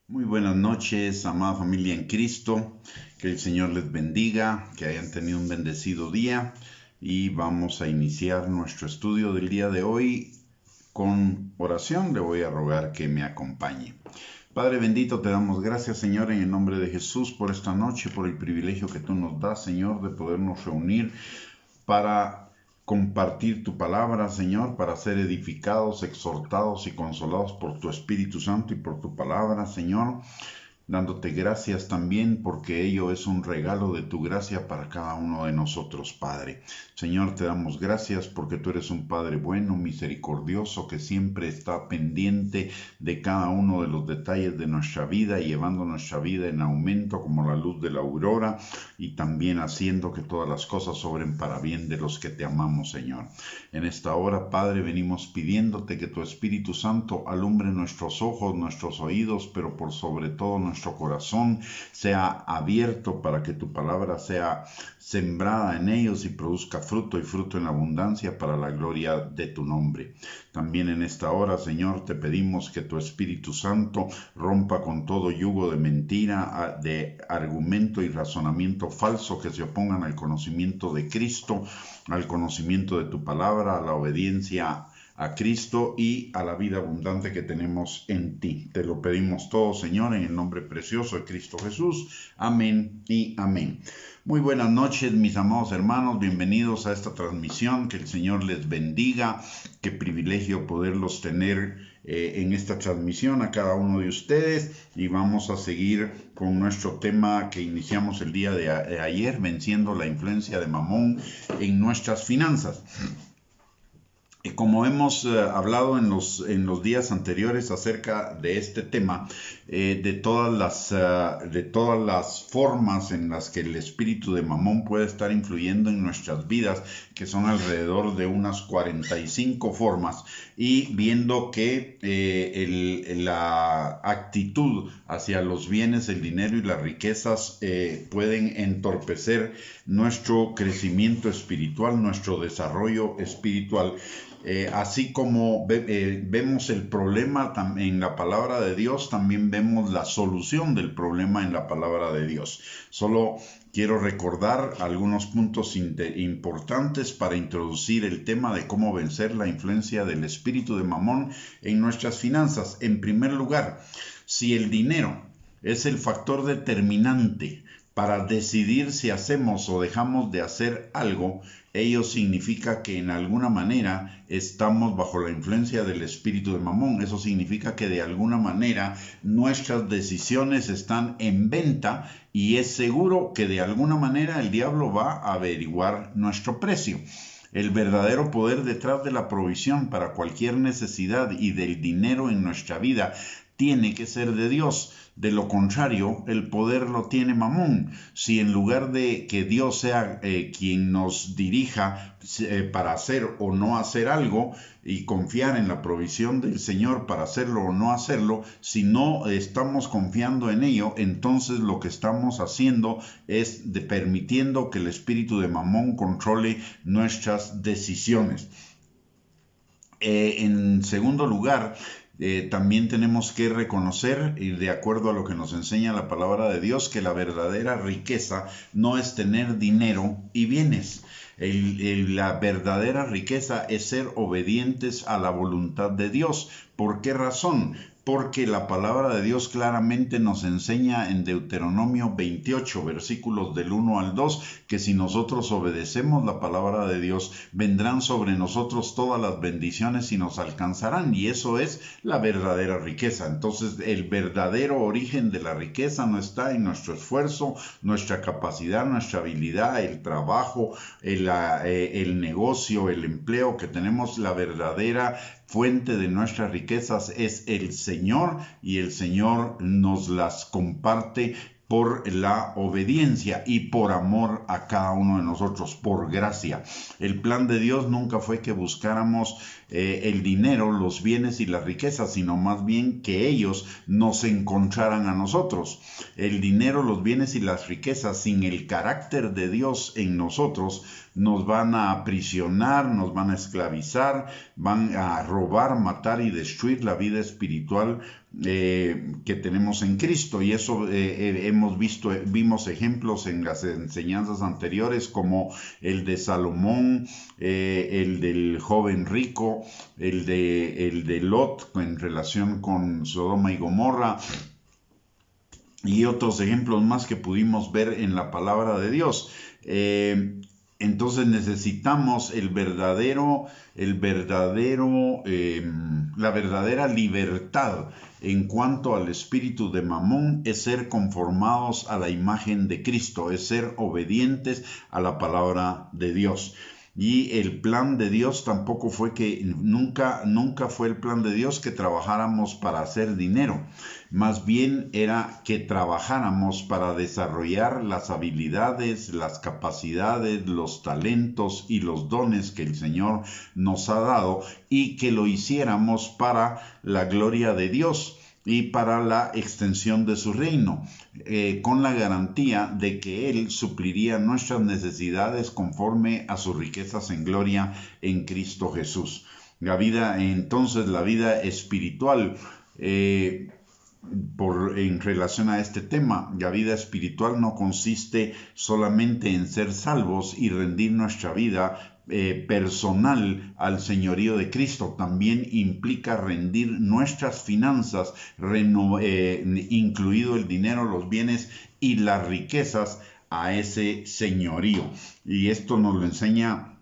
Muy buenas noches, amada familia en Cristo. Que el Señor les bendiga, que hayan tenido un bendecido día. Y vamos a iniciar nuestro estudio del día de hoy con oración. Le voy a rogar que me acompañe. Padre bendito, te damos gracias, Señor, en el nombre de Jesús, por esta noche, por el privilegio que tú nos das, Señor, de podernos reunir para compartir tu palabra, Señor, para ser edificados, exhortados y consolados por tu Espíritu Santo y por tu palabra, Señor, dándote gracias también porque ello es un regalo de tu gracia para cada uno de nosotros, Padre. Señor, te damos gracias porque tú eres un Padre bueno, misericordioso, que siempre está pendiente de cada uno de los detalles de nuestra vida, llevando nuestra vida en aumento como la luz de la aurora y también haciendo que todas las cosas sobren para bien de los que te amamos, Señor. En esta hora, Padre, venimos pidiéndote que tu Espíritu Santo alumbre nuestros ojos, nuestros oídos, pero por sobre todo nuestro corazón sea abierto para que tu palabra sea sembrada en ellos y produzca fruto y fruto en abundancia para la gloria de tu nombre. También en esta hora, Señor, te pedimos que tu Espíritu Santo rompa con todo yugo de mentira, de argumento y razonamiento falso que se opongan al conocimiento de Cristo, al conocimiento de tu palabra, a la obediencia a Cristo y a la vida abundante que tenemos en ti. Te lo pedimos todo, Señor, en el nombre precioso de Cristo Jesús. Amén y amén. Muy buenas noches, mis amados hermanos. Bienvenidos a esta transmisión. Que el Señor les bendiga. Qué privilegio poderlos tener en esta transmisión a cada uno de ustedes. Y vamos a seguir con nuestro tema que iniciamos el día de ayer, venciendo la influencia de Mamón en nuestras finanzas. Como hemos hablado en los días anteriores acerca de este tema, de todas las formas en las que el espíritu de Mamón puede estar influyendo en nuestras vidas, que son alrededor de unas 45 formas, y viendo que la actitud hacia los bienes, el dinero y las riquezas pueden entorpecer nuestro crecimiento espiritual, nuestro desarrollo espiritual. Así como vemos el problema en la palabra de Dios, también vemos la solución del problema en la palabra de Dios. Solo quiero recordar algunos puntos importantes para introducir el tema de cómo vencer la influencia del espíritu de Mamón en nuestras finanzas. En primer lugar, si el dinero es el factor determinante para decidir si hacemos o dejamos de hacer algo, ello significa que en alguna manera estamos bajo la influencia del espíritu de Mamón. Eso significa que de alguna manera nuestras decisiones están en venta y es seguro que de alguna manera el diablo va a averiguar nuestro precio. El verdadero poder detrás de la provisión para cualquier necesidad y del dinero en nuestra vida tiene que ser de Dios. De lo contrario, el poder lo tiene Mamón. Si en lugar de que Dios sea quien nos dirija para hacer o no hacer algo y confiar en la provisión del Señor para hacerlo o no hacerlo, si no estamos confiando en ello, entonces lo que estamos haciendo es permitiendo que el espíritu de Mamón controle nuestras decisiones. En segundo lugar, también tenemos que reconocer, y de acuerdo a lo que nos enseña la palabra de Dios, que la verdadera riqueza no es tener dinero y bienes. La verdadera riqueza es ser obedientes a la voluntad de Dios. ¿Por qué razón? Porque la palabra de Dios claramente nos enseña en Deuteronomio 28, versículos del 1 al 2, que si nosotros obedecemos la palabra de Dios, vendrán sobre nosotros todas las bendiciones y nos alcanzarán, y eso es la verdadera riqueza. Entonces, el verdadero origen de la riqueza no está en nuestro esfuerzo, nuestra capacidad, nuestra habilidad, el trabajo, el negocio, el empleo que tenemos. La verdadera fuente de nuestras riquezas es el Señor, y el Señor nos las comparte por la obediencia y por amor a cada uno de nosotros, por gracia. El plan de Dios nunca fue que buscáramos el dinero, los bienes y las riquezas, sino más bien que ellos nos encontraran a nosotros. El dinero, los bienes y las riquezas sin el carácter de Dios en nosotros nos van a aprisionar, nos van a esclavizar, van a robar, matar y destruir la vida espiritual que tenemos en Cristo. Y eso vimos ejemplos en las enseñanzas anteriores, como el de Salomón, el del joven rico, el de Lot en relación con Sodoma y Gomorra, y otros ejemplos más que pudimos ver en la palabra de Dios. Entonces necesitamos la verdadera libertad en cuanto al espíritu de Mamón, es ser conformados a la imagen de Cristo, es ser obedientes a la palabra de Dios. Y el plan de Dios tampoco fue nunca fue el plan de Dios que trabajáramos para hacer dinero. Más bien era que trabajáramos para desarrollar las habilidades, las capacidades, los talentos y los dones que el Señor nos ha dado, y que lo hiciéramos para la gloria de Dios y para la extensión de su reino, con la garantía de que Él supliría nuestras necesidades conforme a sus riquezas en gloria en Cristo Jesús. La vida espiritual, en relación a este tema, la vida espiritual no consiste solamente en ser salvos y rendir nuestra vida personal al señorío de Cristo. También implica rendir nuestras finanzas, incluido el dinero, los bienes y las riquezas, a ese señorío. Y esto nos lo enseña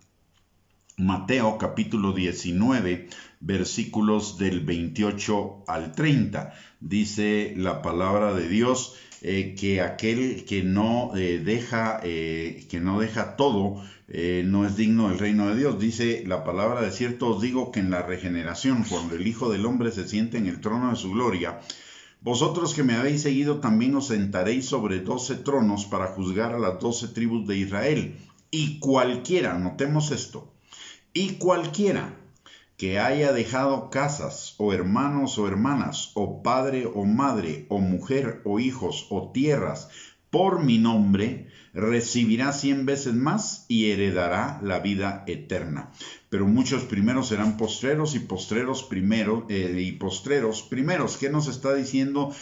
Mateo capítulo 19, versículos del 28 al 30. Dice la palabra de Dios que aquel que no deja todo no es digno del reino de Dios. Dice la palabra: de cierto os digo que en la regeneración, cuando el Hijo del Hombre se siente en el trono de su gloria, vosotros que me habéis seguido también os sentaréis sobre 12 tronos para juzgar a las 12 tribus de Israel. Y cualquiera, notemos esto, y cualquiera que haya dejado casas, o hermanos o hermanas, o padre o madre, o mujer o hijos, o tierras, por mi nombre, recibirá 100 veces más y heredará la vida eterna. Pero muchos primeros serán postreros, y postreros primeros. ¿Qué nos está diciendo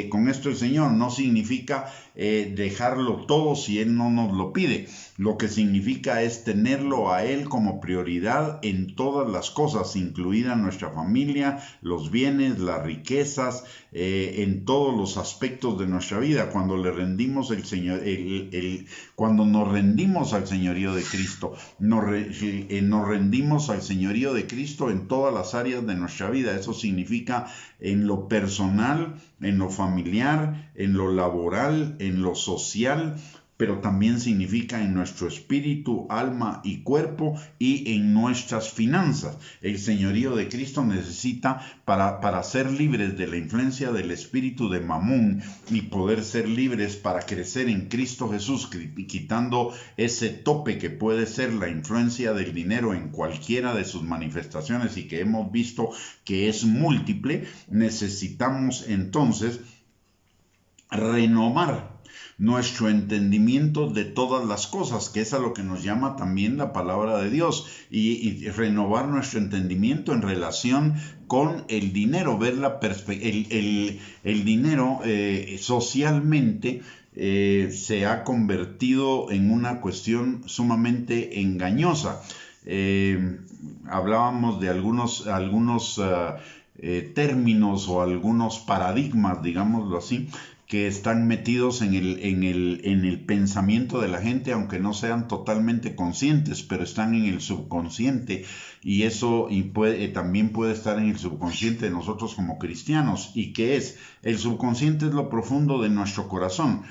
con esto el Señor? No significa dejarlo todo si Él no nos lo pide. Lo que significa es tenerlo a Él como prioridad en todas las cosas, incluida nuestra familia, los bienes, las riquezas, en todos los aspectos de nuestra vida. Cuando le rendimos cuando nos rendimos al señorío de Cristo, nos rendimos al señorío de Cristo en todas las áreas de nuestra vida. Eso significa en lo personal, en lo familiar, en lo laboral, en lo social, pero también significa en nuestro espíritu, alma y cuerpo, y en nuestras finanzas. El señorío de Cristo necesita, para ser libres de la influencia del espíritu de Mamón y poder ser libres para crecer en Cristo Jesús, quitando ese tope que puede ser la influencia del dinero en cualquiera de sus manifestaciones, y que hemos visto que es múltiple. Necesitamos entonces renovar nuestro entendimiento de todas las cosas, que es a lo que nos llama también la palabra de Dios, y renovar nuestro entendimiento en relación con el dinero, ver el dinero socialmente se ha convertido en una cuestión sumamente engañosa. Hablábamos de algunos términos o algunos paradigmas, digámoslo así, que están metidos en el pensamiento de la gente, aunque no sean totalmente conscientes, pero están en el subconsciente, y eso también puede estar en el subconsciente de nosotros como cristianos. ¿Y qué es? El subconsciente es lo profundo de nuestro corazón.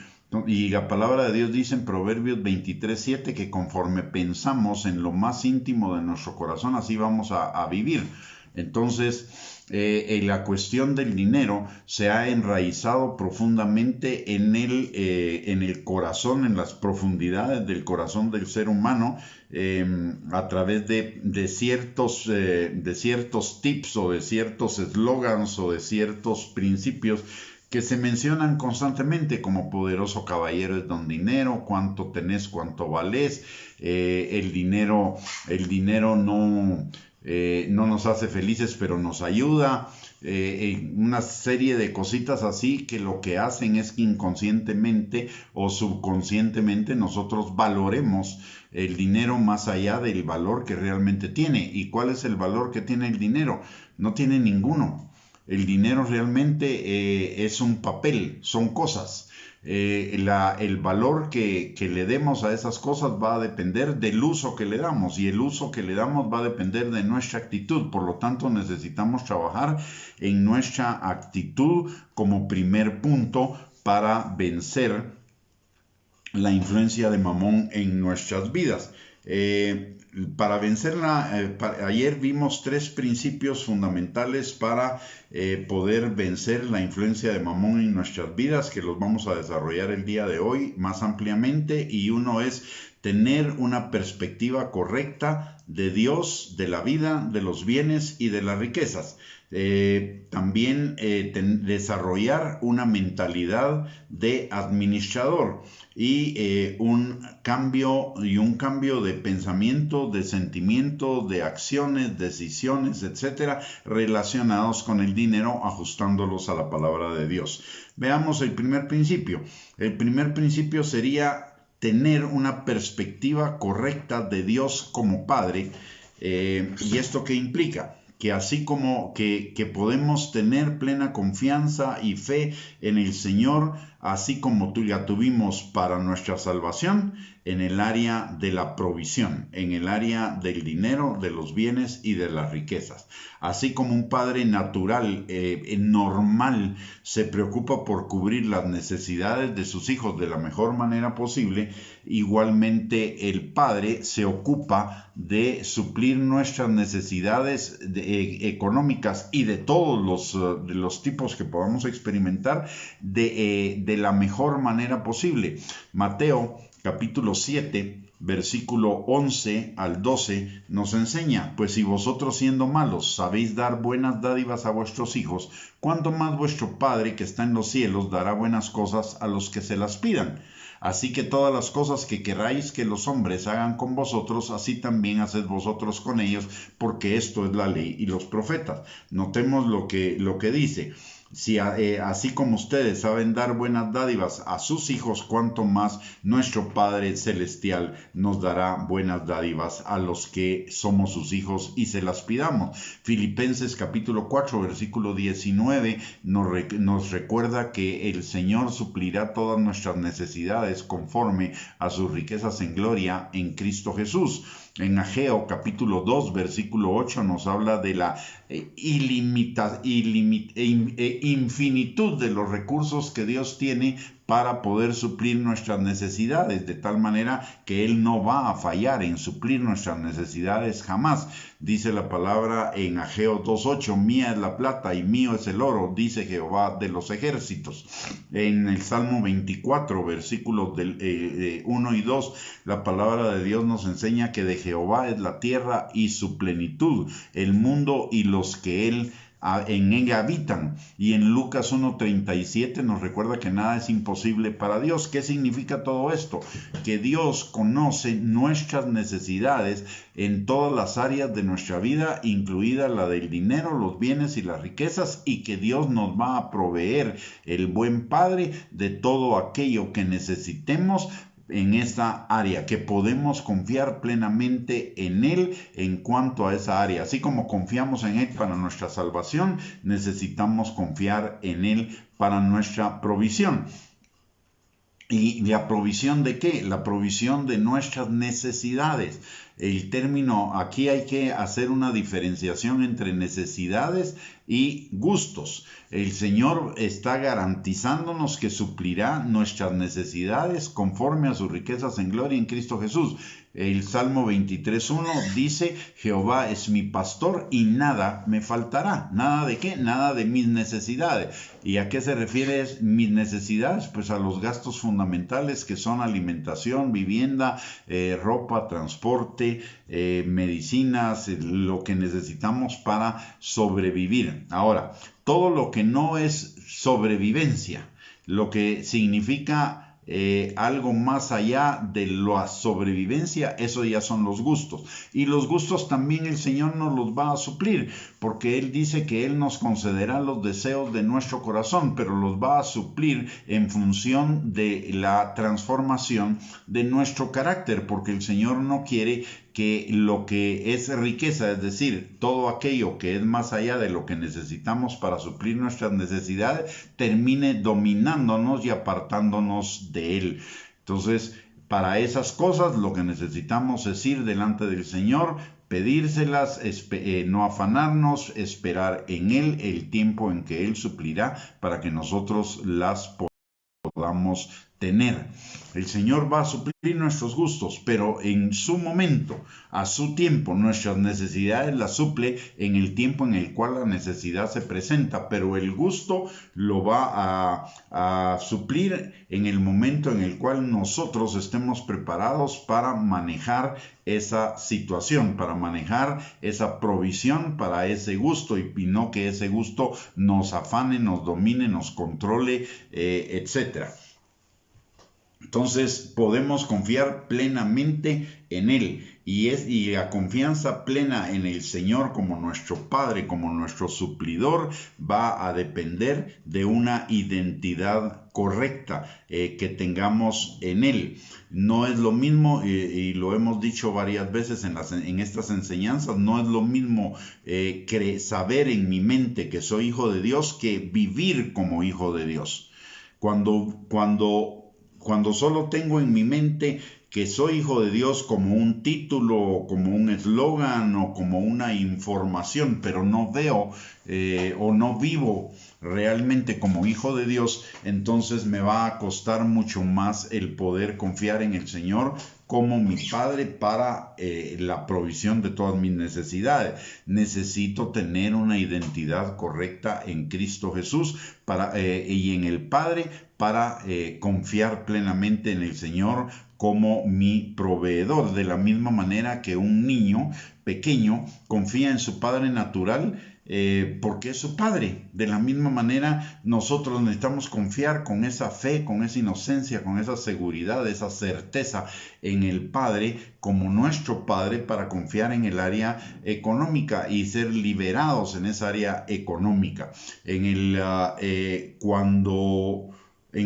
Y la palabra de Dios dice en Proverbios 23:7 que conforme pensamos en lo más íntimo de nuestro corazón, así vamos a vivir. Entonces, la cuestión del dinero se ha enraizado profundamente en el corazón, en las profundidades del corazón del ser humano, a través de ciertos tips, o de ciertos eslogans, o de ciertos principios que se mencionan constantemente como poderoso caballero es don dinero, cuánto tenés, cuánto valés, el dinero no nos hace felices, pero nos ayuda, una serie de cositas así que lo que hacen es que inconscientemente o subconscientemente nosotros valoremos el dinero más allá del valor que realmente tiene. ¿Y cuál es el valor que tiene el dinero? No tiene ninguno. El dinero realmente es un papel, son cosas. El valor que le demos a esas cosas va a depender del uso que le damos, y el uso que le damos va a depender de nuestra actitud. Por lo tanto, necesitamos trabajar en nuestra actitud como primer punto para vencer la influencia de Mamón en nuestras vidas. Para vencerla, ayer vimos 3 principios fundamentales para poder vencer la influencia de Mamón en nuestras vidas, que los vamos a desarrollar el día de hoy más ampliamente. Y uno es tener una perspectiva correcta de Dios, de la vida, de los bienes y de las riquezas. También desarrollar una mentalidad de administrador y un cambio de pensamiento, de sentimiento, de acciones, decisiones, etcétera, relacionados con el dinero, ajustándolos a la palabra de Dios. Veamos el primer principio. El primer principio sería tener una perspectiva correcta de Dios como Padre. ¿Y esto qué implica? Que así como que podemos tener plena confianza y fe en el Señor, así como ya tuvimos para nuestra salvación, en el área de la provisión, en el área del dinero, de los bienes y de las riquezas. Así como un padre natural, normal, se preocupa por cubrir las necesidades de sus hijos de la mejor manera posible, igualmente el Padre se ocupa de suplir nuestras necesidades económicas y de todos los tipos que podamos experimentar de la mejor manera posible. Mateo capítulo 7, versículo 11 al 12 nos enseña: pues si vosotros siendo malos sabéis dar buenas dádivas a vuestros hijos, ¿cuánto más vuestro Padre que está en los cielos dará buenas cosas a los que se las pidan? Así que todas las cosas que queráis que los hombres hagan con vosotros, así también haced vosotros con ellos, porque esto es la ley y los profetas. Notemos lo que dice. Si así como ustedes saben dar buenas dádivas a sus hijos, cuánto más nuestro Padre Celestial nos dará buenas dádivas a los que somos sus hijos y se las pidamos. Filipenses capítulo 4, versículo 19 nos recuerda que el Señor suplirá todas nuestras necesidades conforme a sus riquezas en gloria en Cristo Jesús. En Ageo capítulo 2, versículo 8 nos habla de la infinitud de los recursos que Dios tiene para poder suplir nuestras necesidades, de tal manera que Él no va a fallar en suplir nuestras necesidades jamás. Dice la palabra en Ageo 2:8: mía es la plata y mío es el oro, dice Jehová de los ejércitos. En el Salmo 24, versículos 1 y 2, la palabra de Dios nos enseña que de Jehová es la tierra y su plenitud, el mundo y los que en ella habitan. Y en Lucas 1:37 nos recuerda que nada es imposible para Dios. ¿Qué significa todo esto? Que Dios conoce nuestras necesidades en todas las áreas de nuestra vida, incluida la del dinero, los bienes y las riquezas, y que Dios nos va a proveer, el buen Padre, de todo aquello que necesitemos en esta área, que podemos confiar plenamente en Él en cuanto a esa área. Así como confiamos en Él para nuestra salvación, necesitamos confiar en Él para nuestra provisión. ¿Y la provisión de qué? La provisión de nuestras necesidades. El término, aquí hay que hacer una diferenciación entre necesidades y gustos. El Señor está garantizándonos que suplirá nuestras necesidades conforme a sus riquezas en gloria en Cristo Jesús. El Salmo 23:1 dice: Jehová es mi pastor y nada me faltará. ¿Nada de qué? Nada de mis necesidades. ¿Y a qué se refiere mis necesidades? Pues a los gastos fundamentales que son alimentación, vivienda, ropa, transporte, transporte, medicinas, lo que necesitamos para sobrevivir. Ahora, todo lo que no es sobrevivencia, lo que significa algo más allá de la sobrevivencia, eso ya son los gustos. Y los gustos también el Señor nos los va a suplir, porque Él dice que Él nos concederá los deseos de nuestro corazón, pero los va a suplir en función de la transformación de nuestro carácter, porque el Señor no quiere que lo que es riqueza, es decir, todo aquello que es más allá de lo que necesitamos para suplir nuestras necesidades, termine dominándonos y apartándonos de Él. Entonces, para esas cosas lo que necesitamos es ir delante del Señor, pedírselas, no afanarnos, esperar en Él el tiempo en que Él suplirá para que nosotros las podamos tener. El Señor va a suplir nuestros gustos, pero en su momento, a su tiempo, nuestras necesidades las suple en el tiempo en el cual la necesidad se presenta, pero el gusto lo va a suplir en el momento en el cual nosotros estemos preparados para manejar esa situación, para manejar esa provisión para ese gusto, y no que ese gusto nos afane, nos domine, nos controle, etcétera. Entonces podemos confiar plenamente en Él, y la confianza plena en el Señor como nuestro Padre, como nuestro suplidor, va a depender de una identidad correcta que tengamos en Él. No es lo mismo, y lo hemos dicho varias veces en estas enseñanzas, no es lo mismo saber en mi mente que soy hijo de Dios que vivir como hijo de Dios. Cuando solo tengo en mi mente que soy hijo de Dios como un título, como un eslogan o como una información, pero no veo o no vivo realmente como hijo de Dios, entonces me va a costar mucho más el poder confiar en el Señor como mi Padre para la provisión de todas mis necesidades. Necesito tener una identidad correcta en Cristo Jesús y en el Padre para confiar plenamente en el Señor como mi proveedor, de la misma manera que un niño pequeño confía en su padre natural, porque es su padre. De la misma manera nosotros necesitamos confiar con esa fe, con esa inocencia, con esa seguridad, esa certeza en el Padre como nuestro Padre, para confiar en el área económica y ser liberados en esa área económica. En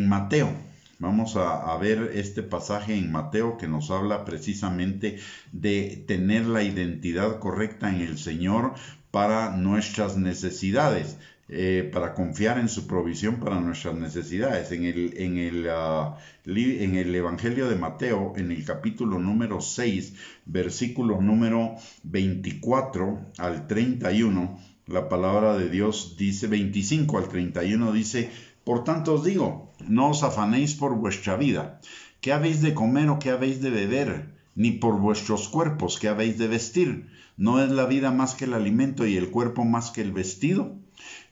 Mateo, vamos a ver este pasaje en Mateo que nos habla precisamente de tener la identidad correcta en el Señor para nuestras necesidades, para confiar en su provisión para nuestras necesidades. En el Evangelio de Mateo, en el capítulo número 6, versículo número 24 al 31, la palabra de Dios dice, 25 al 31 dice: por tanto os digo, no os afanéis por vuestra vida, qué habéis de comer o qué habéis de beber, ni por vuestros cuerpos, qué habéis de vestir. ¿No es la vida más que el alimento y el cuerpo más que el vestido?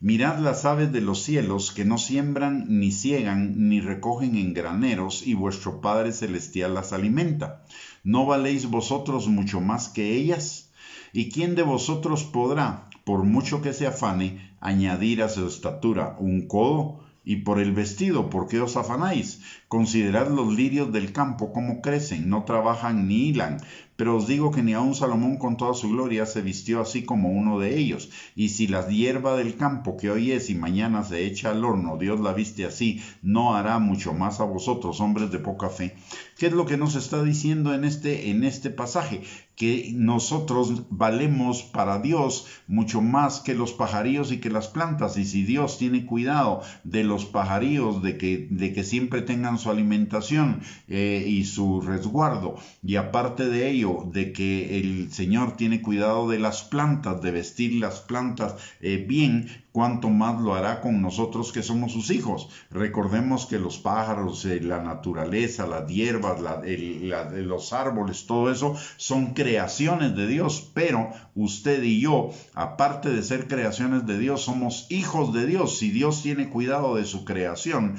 Mirad las aves de los cielos, que no siembran, ni ciegan, ni recogen en graneros, y vuestro Padre Celestial las alimenta. ¿No valéis vosotros mucho más que ellas? ¿Y quién de vosotros podrá, por mucho que se afane, añadir a su estatura un codo? Y por el vestido, ¿por qué os afanáis? Considerad los lirios del campo, cómo crecen, no trabajan ni hilan. Pero os digo que ni aun Salomón con toda su gloria se vistió así como uno de ellos. Y si la hierba del campo, que hoy es y mañana se echa al horno, Dios la viste así, ¿no hará mucho más a vosotros, hombres de poca fe? ¿Qué es lo que nos está diciendo en este pasaje? Que nosotros valemos para Dios mucho más que los pajarillos y que las plantas. Y si Dios tiene cuidado de los pajarillos, de que siempre tengan su alimentación y su resguardo, y aparte de ello, de que el Señor tiene cuidado de las plantas, de vestir las plantas bien, cuánto más lo hará con nosotros que somos sus hijos. Recordemos que los pájaros, la naturaleza, las hierbas, los árboles, todo eso son creaciones de Dios, pero usted y yo, aparte de ser creaciones de Dios, somos hijos de Dios. Si Dios tiene cuidado de su creación,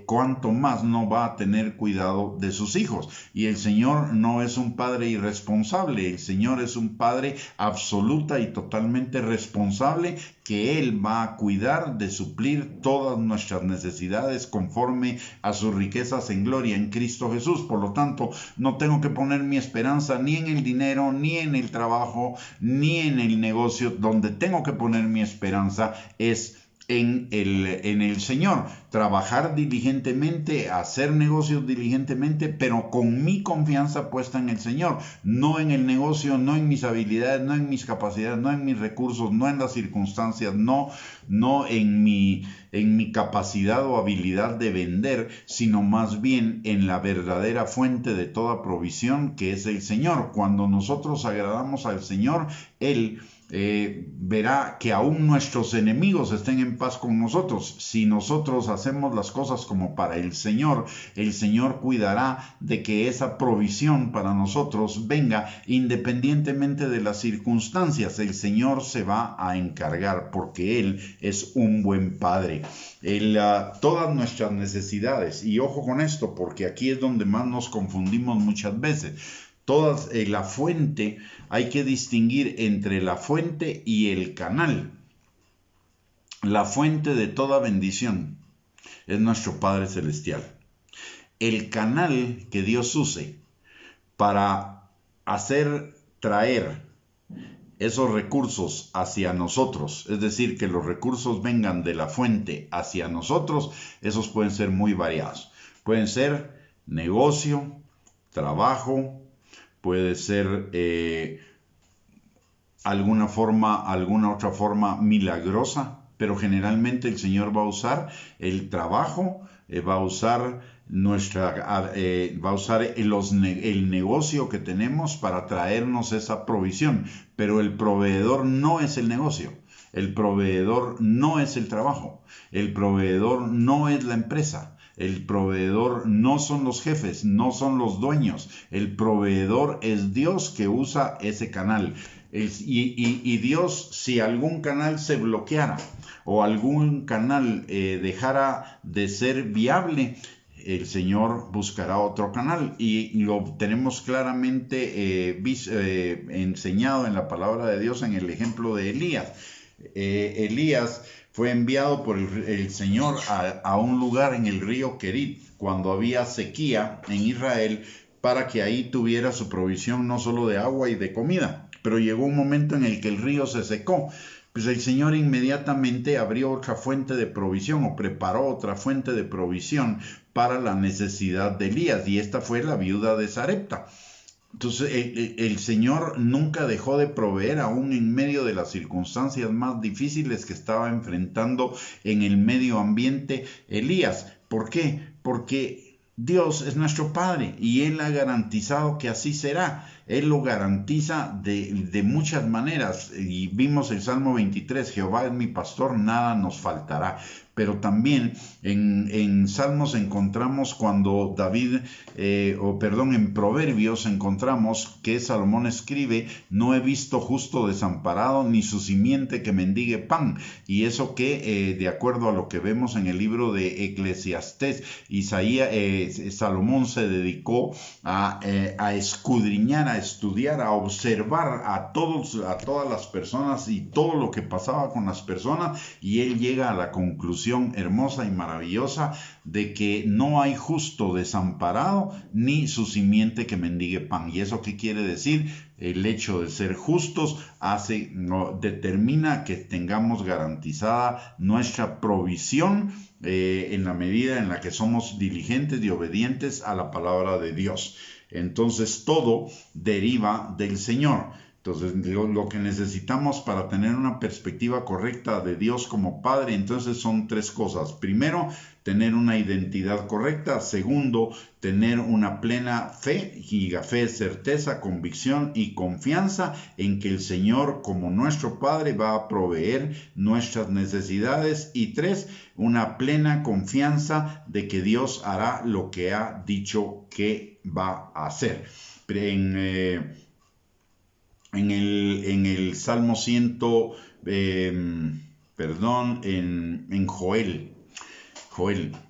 cuánto más no va a tener cuidado de sus hijos. Y el Señor no es un padre irresponsable, el Señor es un padre absoluta y totalmente responsable, que Él va a cuidar de suplir todas nuestras necesidades conforme a sus riquezas en gloria en Cristo Jesús. Por lo tanto, no tengo que poner mi esperanza ni en el dinero, ni en el trabajo, ni en el negocio. Donde tengo que poner mi esperanza es en el Señor. Trabajar diligentemente, hacer negocios diligentemente, pero con mi confianza puesta en el Señor, no en el negocio, no en mis habilidades, no en mis capacidades, no en mis recursos, no en las circunstancias, no en mi capacidad o habilidad de vender, sino más bien en la verdadera fuente de toda provisión, que es el Señor. Cuando nosotros agradamos al Señor, Él verá que aún nuestros enemigos estén en paz con nosotros. Si nosotros hacemos las cosas como para el Señor cuidará de que esa provisión para nosotros venga independientemente de las circunstancias. El Señor se va a encargar, porque Él es un buen Padre. Todas nuestras necesidades, y ojo con esto, porque aquí es donde más nos confundimos muchas veces. La fuente, hay que distinguir entre la fuente y el canal. La fuente de toda bendición es nuestro Padre Celestial. El canal que Dios use para traer esos recursos hacia nosotros, es decir, que los recursos vengan de la fuente hacia nosotros, esos pueden ser muy variados. Pueden ser negocio, trabajo, puede ser alguna otra forma milagrosa, pero generalmente el Señor va a usar el trabajo, va a usar el negocio que tenemos para traernos esa provisión, pero el proveedor no es el negocio. El proveedor no es el trabajo. El proveedor no es la empresa. El proveedor no son los jefes, no son los dueños. El proveedor es Dios, que usa ese canal. Y Dios, si algún canal se bloqueara o algún canal dejara de ser viable, el Señor buscará otro canal, y lo tenemos claramente enseñado en la palabra de Dios en el ejemplo de Elías. Elías fue enviado por el Señor a un lugar en el río Querit, cuando había sequía en Israel, para que ahí tuviera su provisión no solo de agua y de comida. Pero llegó un momento en el que el río se secó. Pues el Señor inmediatamente abrió otra fuente de provisión, o preparó otra fuente de provisión para la necesidad de Elías, y esta fue la viuda de Sarepta. Entonces el Señor nunca dejó de proveer, aún en medio de las circunstancias más difíciles que estaba enfrentando en el medio ambiente Elías. ¿Por qué? Porque Dios es nuestro Padre y Él ha garantizado que así será. Él lo garantiza de muchas maneras. Y vimos el Salmo 23, Jehová es mi pastor, nada nos faltará. Pero también en Salmos encontramos cuando en Proverbios encontramos que Salomón escribe: no he visto justo desamparado, ni su simiente que mendigue pan. Y eso que, de acuerdo a lo que vemos en el libro de Eclesiastés, Salomón se dedicó a escudriñar, a estudiar, a observar a todas las personas y todo lo que pasaba con las personas, y él llega a la conclusión hermosa y maravillosa de que no hay justo desamparado, ni su simiente que mendigue pan. ¿Y eso qué quiere decir? El hecho de ser justos determina que tengamos garantizada nuestra provisión en la medida en la que somos diligentes y obedientes a la palabra de Dios. Entonces todo deriva del Señor. Entonces, lo que necesitamos para tener una perspectiva correcta de Dios como Padre, entonces son tres cosas. Primero, tener una identidad correcta. Segundo, tener una plena fe, y la fe es certeza, convicción y confianza en que el Señor, como nuestro Padre, va a proveer nuestras necesidades. Y tres, una plena confianza de que Dios hará lo que ha dicho que va a hacer. En el Salmo en Joel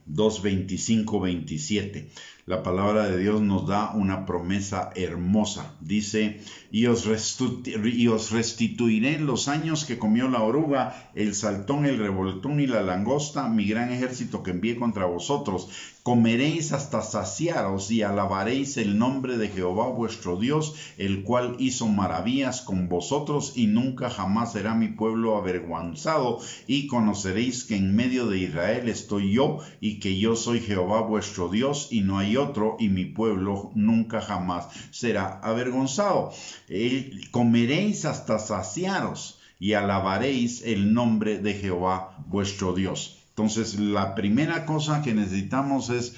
2, 25, 27. La palabra de Dios nos da una promesa hermosa. Dice, y os restituiré los años que comió la oruga, el saltón, el revoltón y la langosta, mi gran ejército que envié contra vosotros. Comeréis hasta saciaros y alabaréis el nombre de Jehová vuestro Dios, el cual hizo maravillas con vosotros, y nunca jamás será mi pueblo avergonzado. Y conoceréis que en medio de Israel estoy yo, y que yo soy Jehová vuestro Dios, y no hay otro, y mi pueblo nunca jamás será avergonzado. Comeréis hasta saciaros y alabaréis el nombre de Jehová vuestro Dios. Entonces, la primera cosa que necesitamos es,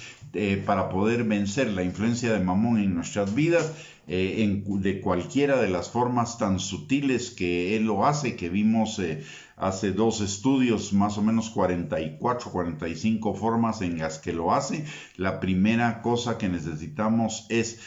para poder vencer la influencia de Mamón en nuestras vidas, de cualquiera de las formas tan sutiles que él lo hace, que vimos hace dos estudios, más o menos 44, 45 formas en las que lo hace. La primera cosa que necesitamos es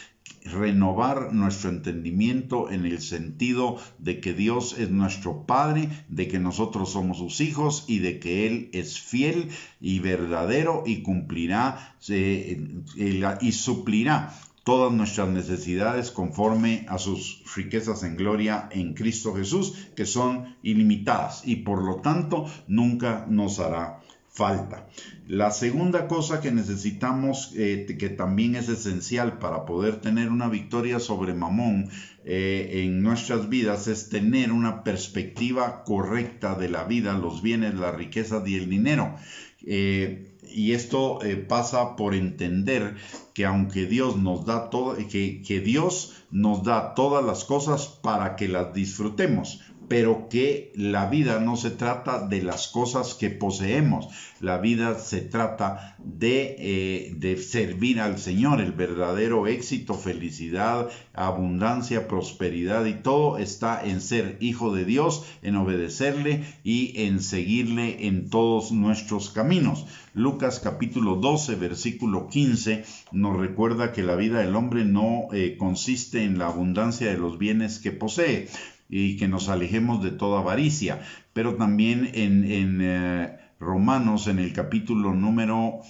renovar nuestro entendimiento en el sentido de que Dios es nuestro Padre, de que nosotros somos sus hijos y de que Él es fiel y verdadero y cumplirá y suplirá todas nuestras necesidades conforme a sus riquezas en gloria en Cristo Jesús, que son ilimitadas y por lo tanto nunca nos hará falta. La segunda cosa que necesitamos, que también es esencial para poder tener una victoria sobre Mamón en nuestras vidas, es tener una perspectiva correcta de la vida, los bienes, las riquezas y el dinero. Y esto pasa por entender que aunque Dios nos da todo, que Dios nos da todas las cosas para que las disfrutemos, pero que la vida no se trata de las cosas que poseemos. La vida se trata de servir al Señor. El verdadero éxito, felicidad, abundancia, prosperidad y todo está en ser hijo de Dios, en obedecerle y en seguirle en todos nuestros caminos. Lucas capítulo 12, versículo 15 nos recuerda que la vida del hombre no consiste en la abundancia de los bienes que posee, y que nos alejemos de toda avaricia. Pero también en Romanos, en el capítulo número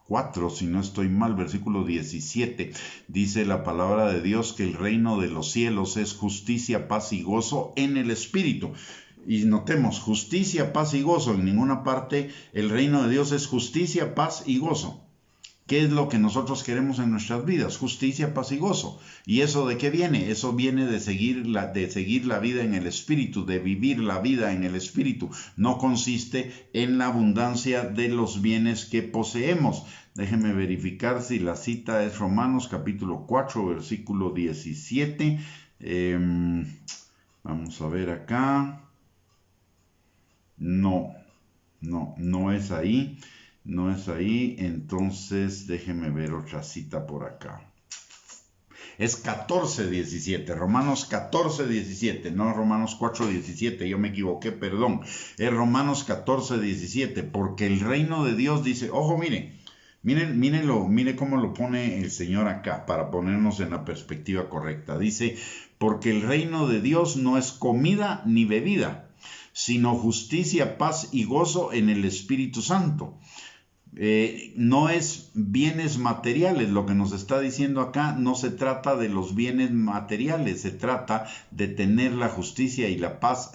4, si no estoy mal, versículo 17, dice la palabra de Dios que el reino de los cielos es justicia, paz y gozo en el Espíritu. Y notemos, justicia, paz y gozo. En ninguna parte el reino de Dios es justicia, paz y gozo. ¿Qué es lo que nosotros queremos en nuestras vidas? Justicia, paz y gozo. ¿Y eso de qué viene? Eso viene de seguir la vida en el Espíritu, de vivir la vida en el Espíritu. No consiste en la abundancia de los bienes que poseemos. Déjenme verificar si la cita es Romanos capítulo 4, versículo 17. Vamos a ver acá. No es ahí. No es ahí, entonces déjeme ver otra cita por acá. Es 14:17, Romanos 14:17, no Romanos 4:17, yo me equivoqué, perdón. Es Romanos 14:17, porque el reino de Dios dice, ojo, mire cómo lo pone el Señor acá, para ponernos en la perspectiva correcta. Dice, porque el reino de Dios no es comida ni bebida, sino justicia, paz y gozo en el Espíritu Santo. No es bienes materiales, lo que nos está diciendo acá no se trata de los bienes materiales, se trata de tener la justicia y la paz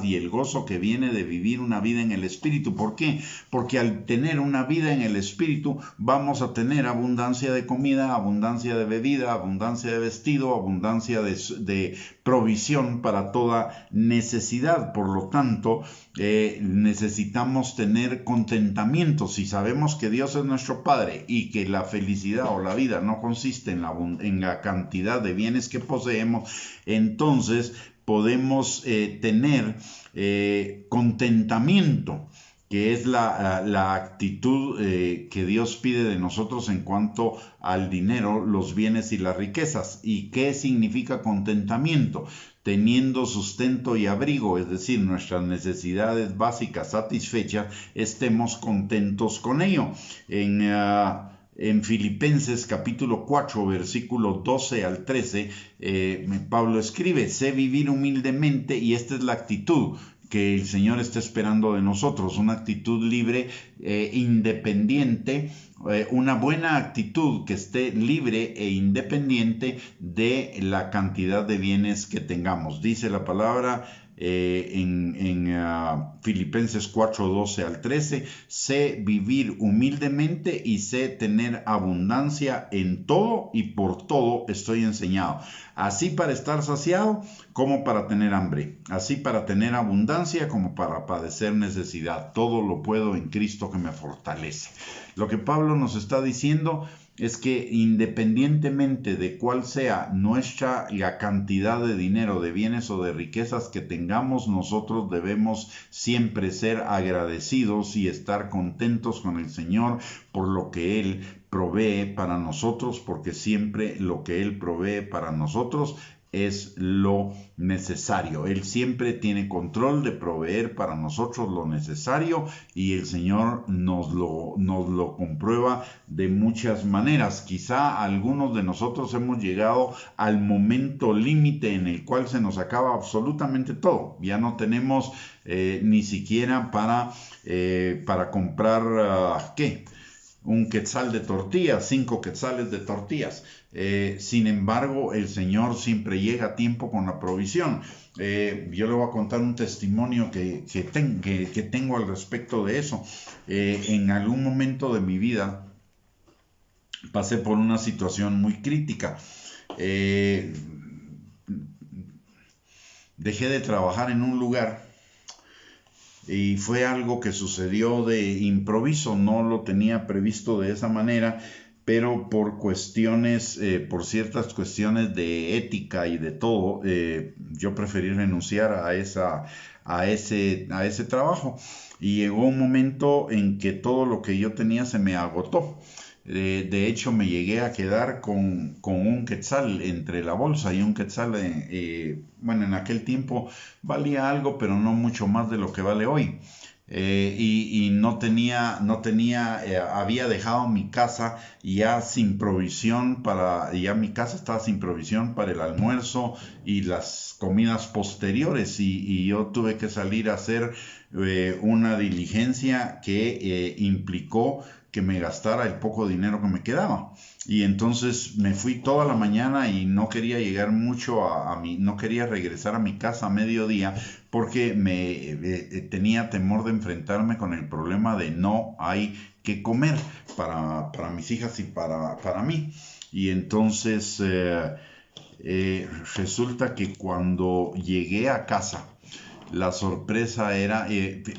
y el gozo que viene de vivir una vida en el Espíritu. ¿Por qué? Porque al tener una vida en el Espíritu vamos a tener abundancia de comida, abundancia de bebida, abundancia de vestido, abundancia de provisión para toda necesidad. Por lo tanto, necesitamos tener contentamiento. Si sabemos sabemos que Dios es nuestro Padre y que la felicidad o la vida no consiste en la cantidad de bienes que poseemos, entonces podemos tener contentamiento, que es la actitud que Dios pide de nosotros en cuanto al dinero, los bienes y las riquezas. ¿Y qué significa contentamiento? Teniendo sustento y abrigo, es decir, nuestras necesidades básicas satisfechas, estemos contentos con ello. En Filipenses capítulo 4, versículo 12 al 13, Pablo escribe: sé vivir humildemente, y esta es la actitud que el Señor está esperando de nosotros, una actitud libre, independiente, una buena actitud que esté libre e independiente de la cantidad de bienes que tengamos. Dice la palabra en Filipenses 4, 12 al 13, sé vivir humildemente y sé tener abundancia en todo, y por todo estoy enseñado, así para estar saciado como para tener hambre, así para tener abundancia como para padecer necesidad. Todo lo puedo en Cristo que me fortalece. Lo que Pablo nos está diciendo es que independientemente de cuál sea la cantidad de dinero, de bienes o de riquezas que tengamos, nosotros debemos siempre ser agradecidos y estar contentos con el Señor por lo que Él provee para nosotros, porque siempre lo que Él provee para nosotros es lo necesario. Él siempre tiene control de proveer para nosotros lo necesario, y el Señor nos lo comprueba de muchas maneras. Quizá algunos de nosotros hemos llegado al momento límite en el cual se nos acaba absolutamente todo. Ya no tenemos ni siquiera para comprar un quetzal de tortillas, 5 quetzales de tortillas. Sin embargo, el Señor siempre llega a tiempo con la provisión. Yo le voy a contar un testimonio que tengo al respecto de eso. En algún momento de mi vida pasé por una situación muy crítica. Dejé de trabajar en un lugar, y fue algo que sucedió de improviso, no lo tenía previsto de esa manera, pero por ciertas cuestiones de ética y de todo, yo preferí renunciar a ese trabajo. Y llegó un momento en que todo lo que yo tenía se me agotó. De hecho, me llegué a quedar con un quetzal entre la bolsa, y un quetzal, en aquel tiempo valía algo, pero no mucho más de lo que vale hoy. Y no tenía, había dejado mi casa ya mi casa estaba sin provisión para el almuerzo y las comidas posteriores, y yo tuve que salir a hacer una diligencia que implicó que me gastara el poco dinero que me quedaba. Y entonces me fui toda la mañana y no quería llegar mucho no quería regresar a mi casa a mediodía, porque tenía temor de enfrentarme con el problema de no hay que comer para mis hijas y para mí. Y entonces resulta que cuando llegué a casa, la sorpresa era,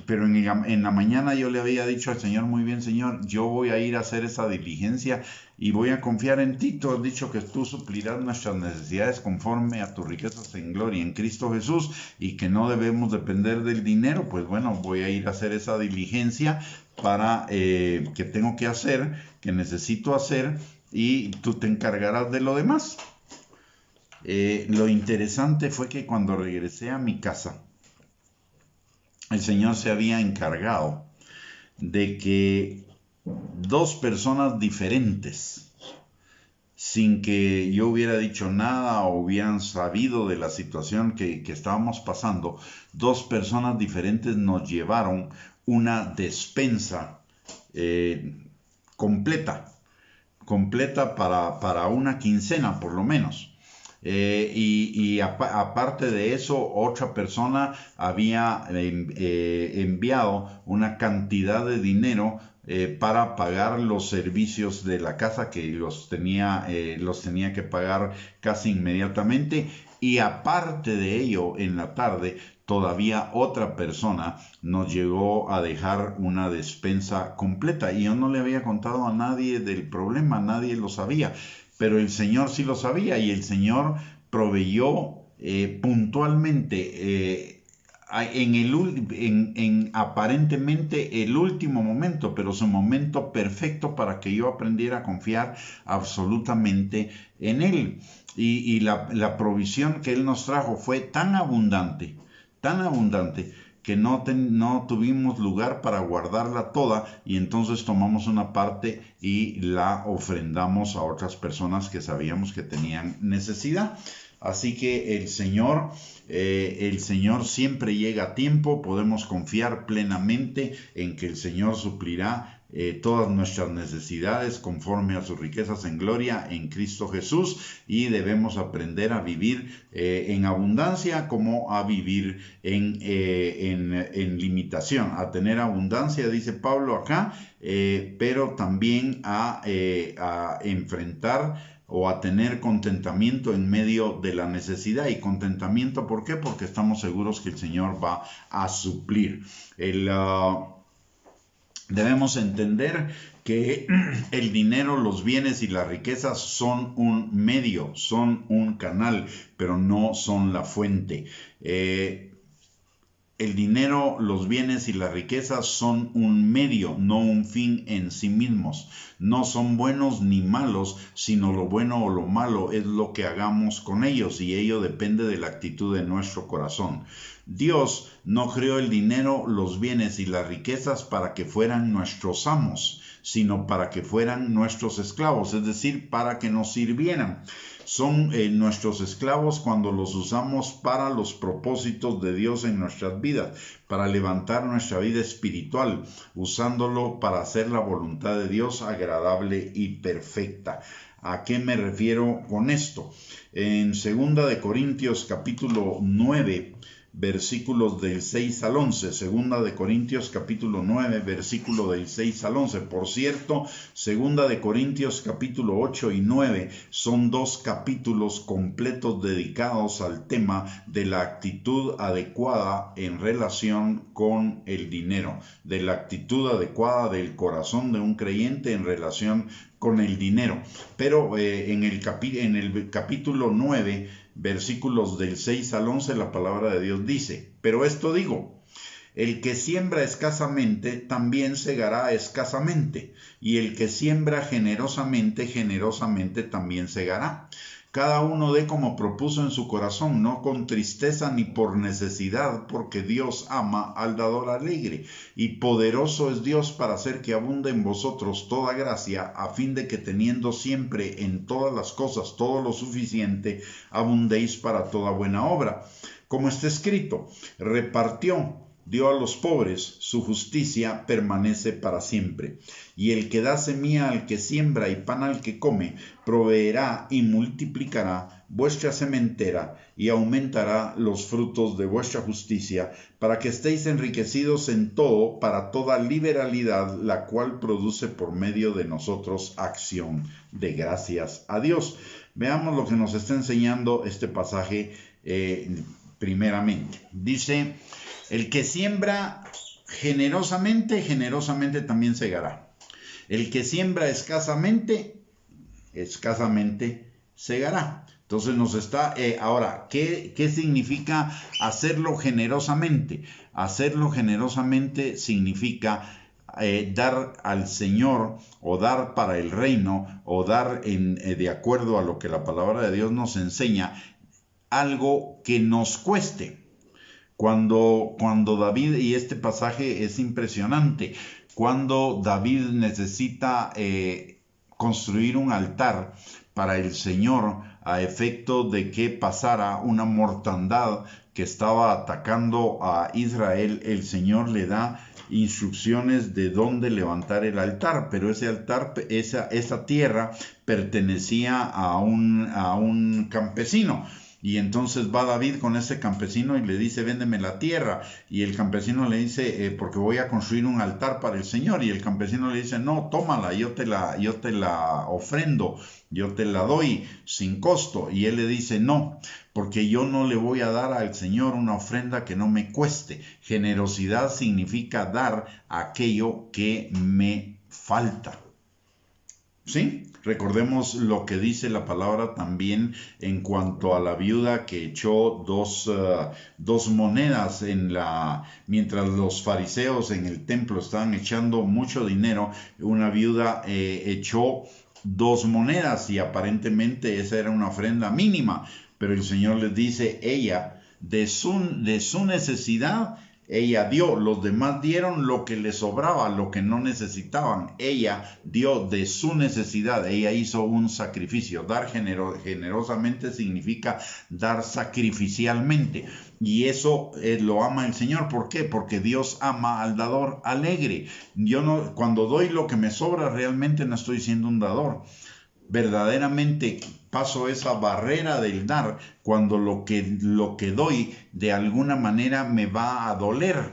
pero en la mañana yo le había dicho al Señor: muy bien, Señor, yo voy a ir a hacer esa diligencia y voy a confiar en ti. Tú has dicho que tú suplirás nuestras necesidades conforme a tus riquezas en gloria en Cristo Jesús, y que no debemos depender del dinero. Pues bueno, voy a ir a hacer esa diligencia que tengo que hacer, que necesito hacer, y tú te encargarás de lo demás. Lo interesante fue que cuando regresé a mi casa, el Señor se había encargado de que 2 personas diferentes, sin que yo hubiera dicho nada o hubieran sabido de la situación que estábamos pasando, 2 personas diferentes nos llevaron una despensa completa para una quincena por lo menos. Aparte de eso, otra persona había enviado una cantidad de dinero para pagar los servicios de la casa, que los tenía que pagar casi inmediatamente. Y aparte de ello, en la tarde todavía otra persona nos llegó a dejar una despensa completa. Y yo no le había contado a nadie del problema, nadie lo sabía, pero el Señor sí lo sabía y el Señor proveyó puntualmente en aparentemente el último momento, pero su momento perfecto para que yo aprendiera a confiar absolutamente en Él. Y la provisión que Él nos trajo fue tan abundante, que no tuvimos lugar para guardarla toda, y entonces tomamos una parte y la ofrendamos a otras personas que sabíamos que tenían necesidad. Así que el Señor siempre llega a tiempo. Podemos confiar plenamente en que el Señor suplirá todas nuestras necesidades conforme a sus riquezas en gloria en Cristo Jesús, y debemos aprender a vivir en abundancia como a vivir en limitación, a tener abundancia, dice Pablo acá, pero también a enfrentar o a tener contentamiento en medio de la necesidad. Y contentamiento, ¿por qué? Porque estamos seguros que el Señor va a suplir. Debemos entender que el dinero, los bienes y las riquezas son un medio, son un canal, pero no son la fuente. El dinero, los bienes y las riquezas son un medio, no un fin en sí mismos. No son buenos ni malos, sino lo bueno o lo malo es lo que hagamos con ellos, y ello depende de la actitud de nuestro corazón. Dios no creó el dinero, los bienes y las riquezas para que fueran nuestros amos, sino para que fueran nuestros esclavos, es decir, para que nos sirvieran. Son nuestros esclavos cuando los usamos para los propósitos de Dios en nuestras vidas, para levantar nuestra vida espiritual, usándolo para hacer la voluntad de Dios agradable y perfecta. ¿A qué me refiero con esto? En 2 de Corintios capítulo 9, versículos del 6 al 11, 2 de Corintios capítulo 9, versículo del 6 al 11. Por cierto, 2 de Corintios capítulo 8 y 9 son dos capítulos completos dedicados al tema de la actitud adecuada en relación con el dinero, de la actitud adecuada del corazón de un creyente en relación con el dinero. Pero en el capítulo 9, versículos del 6 al 11, la palabra de Dios dice: pero esto digo, el que siembra escasamente también segará escasamente, y el que siembra generosamente, generosamente también segará. Cada uno dé como propuso en su corazón, no con tristeza ni por necesidad, porque Dios ama al dador alegre. Y poderoso es Dios para hacer que abunde en vosotros toda gracia, a fin de que teniendo siempre en todas las cosas todo lo suficiente, abundéis para toda buena obra. Como está escrito: repartió, dio a los pobres, su justicia permanece para siempre. Y el que da semilla al que siembra y pan al que come, proveerá y multiplicará vuestra sementera y aumentará los frutos de vuestra justicia, para que estéis enriquecidos en todo, para toda liberalidad, la cual produce por medio de nosotros acción de gracias a Dios. Veamos lo que nos está enseñando este pasaje primeramente. Dice: el que siembra generosamente, generosamente también segará. El que siembra escasamente, escasamente segará. Entonces nos está, ahora, ¿qué significa hacerlo generosamente? Hacerlo generosamente significa dar al Señor, o dar para el reino, o dar de acuerdo a lo que la palabra de Dios nos enseña, algo que nos cueste. Cuando David, y este pasaje es impresionante, cuando David necesita construir un altar para el Señor a efecto de que pasara una mortandad que estaba atacando a Israel, el Señor le da instrucciones de dónde levantar el altar, pero ese altar, esa tierra pertenecía a un campesino. Y entonces va David con ese campesino y le dice, véndeme la tierra. Y el campesino le dice, porque voy a construir un altar para el Señor. Y el campesino le dice, no, tómala, yo te la ofrendo, yo te la doy sin costo. Y él le dice, no, porque yo no le voy a dar al Señor una ofrenda que no me cueste. Generosidad significa dar aquello que me falta. ¿Sí? Recordemos lo que dice la palabra también en cuanto a la viuda que echó dos monedas mientras los fariseos en el templo estaban echando mucho dinero. Una viuda echó 2 monedas y aparentemente esa era una ofrenda mínima, pero el Señor les dice, ella de su necesidad ella dio, los demás dieron lo que les sobraba, lo que no necesitaban. Ella dio de su necesidad, ella hizo un sacrificio. Dar generosamente significa dar sacrificialmente. Y eso lo ama el Señor. ¿Por qué? Porque Dios ama al dador alegre. Cuando doy lo que me sobra, realmente no estoy siendo un dador. Verdaderamente paso esa barrera del dar cuando lo que doy de alguna manera me va a doler.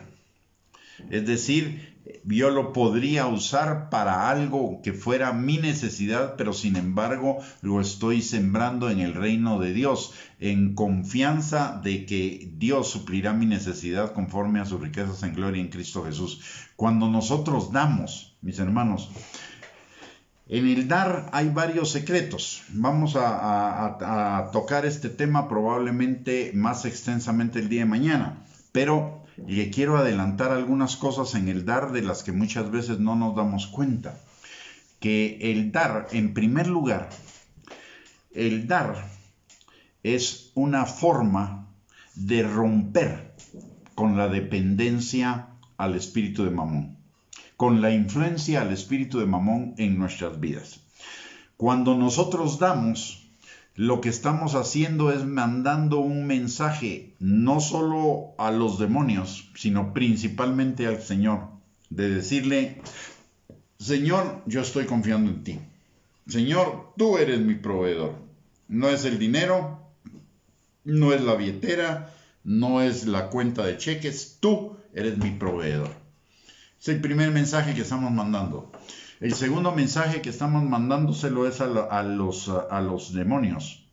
Es decir, yo lo podría usar para algo que fuera mi necesidad, pero sin embargo lo estoy sembrando en el reino de Dios, en confianza de que Dios suplirá mi necesidad conforme a sus riquezas en gloria en Cristo Jesús. Cuando nosotros damos, mis hermanos, en el dar hay varios secretos. Vamos a tocar este tema probablemente más extensamente el día de mañana, pero le quiero adelantar algunas cosas en el dar de las que muchas veces no nos damos cuenta. Que el dar, en primer lugar, el dar es una forma de romper con la dependencia al espíritu de Mamón, con la influencia al espíritu de Mamón en nuestras vidas. Cuando nosotros damos, lo que estamos haciendo es mandando un mensaje no solo a los demonios, sino principalmente al Señor, de decirle, Señor, yo estoy confiando en ti. Señor, tú eres mi proveedor. No es el dinero, no es la billetera, no es la cuenta de cheques, tú eres mi proveedor. Es el primer mensaje que estamos mandando. El segundo mensaje que estamos mandándoselo es a los demonios.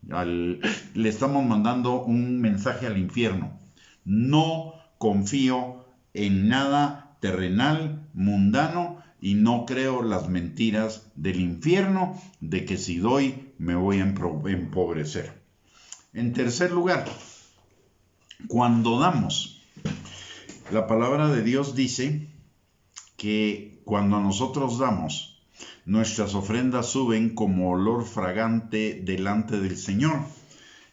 Le estamos mandando un mensaje al infierno. No confío en nada terrenal, mundano, y no creo las mentiras del infierno de que si doy me voy a empobrecer. En tercer lugar, cuando damos, la palabra de Dios dice que cuando nosotros damos, nuestras ofrendas suben como olor fragante delante del Señor.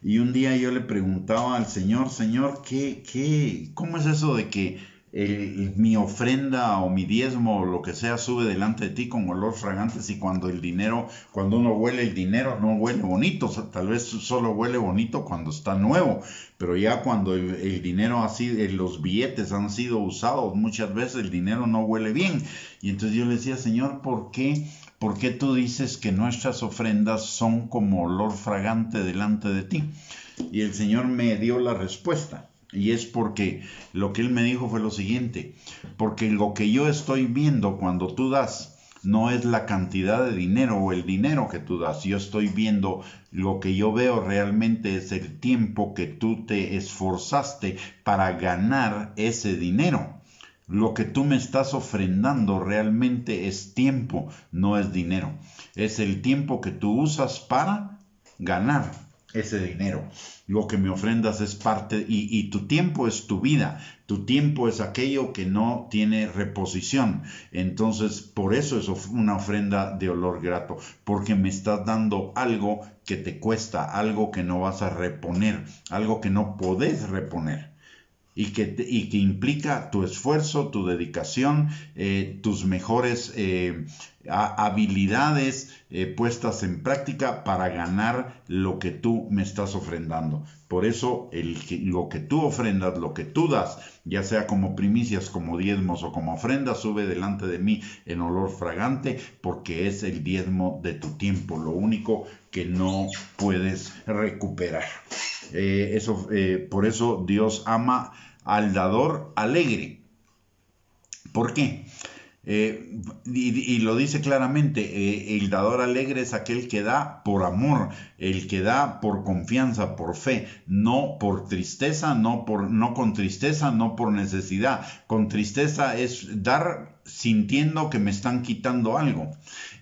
Y un día yo le preguntaba al Señor, Señor, ¿cómo es eso de que mi ofrenda o mi diezmo o lo que sea sube delante de ti con olor fragante? Si cuando uno huele el dinero no huele bonito, o sea, tal vez solo huele bonito cuando está nuevo, pero ya cuando el dinero los billetes han sido usados muchas veces, el dinero no huele bien. Y entonces yo le decía, Señor, ¿por qué tú dices que nuestras ofrendas son como olor fragante delante de ti? Y el Señor me dio la respuesta. Y es porque lo que Él me dijo fue lo siguiente: porque lo que yo estoy viendo cuando tú das no es la cantidad de dinero o el dinero que tú das. Yo estoy viendo, lo que yo veo realmente es el tiempo que tú te esforzaste para ganar ese dinero. Lo que tú me estás ofrendando realmente es tiempo, no es dinero. Es el tiempo que tú usas para ganar ese dinero. Lo que me ofrendas es parte, y tu tiempo es tu vida. Tu tiempo es aquello que no tiene reposición. Entonces, por eso es una ofrenda de olor grato, porque me estás dando algo que te cuesta, algo que no vas a reponer, algo que no podés reponer. Y que implica tu esfuerzo, tu dedicación, tus mejores habilidades puestas en práctica para ganar lo que tú me estás ofrendando. Por eso lo que tú ofrendas, lo que tú das, ya sea como primicias, como diezmos o como ofrendas, sube delante de mí en olor fragante, porque es el diezmo de tu tiempo, lo único que no puedes recuperar. Por eso Dios ama al dador alegre. ¿Por qué? Y lo dice claramente, el dador alegre es aquel que da por amor, el que da por confianza, por fe, no por tristeza, no con tristeza, no por necesidad. Con tristeza es dar sintiendo que me están quitando algo.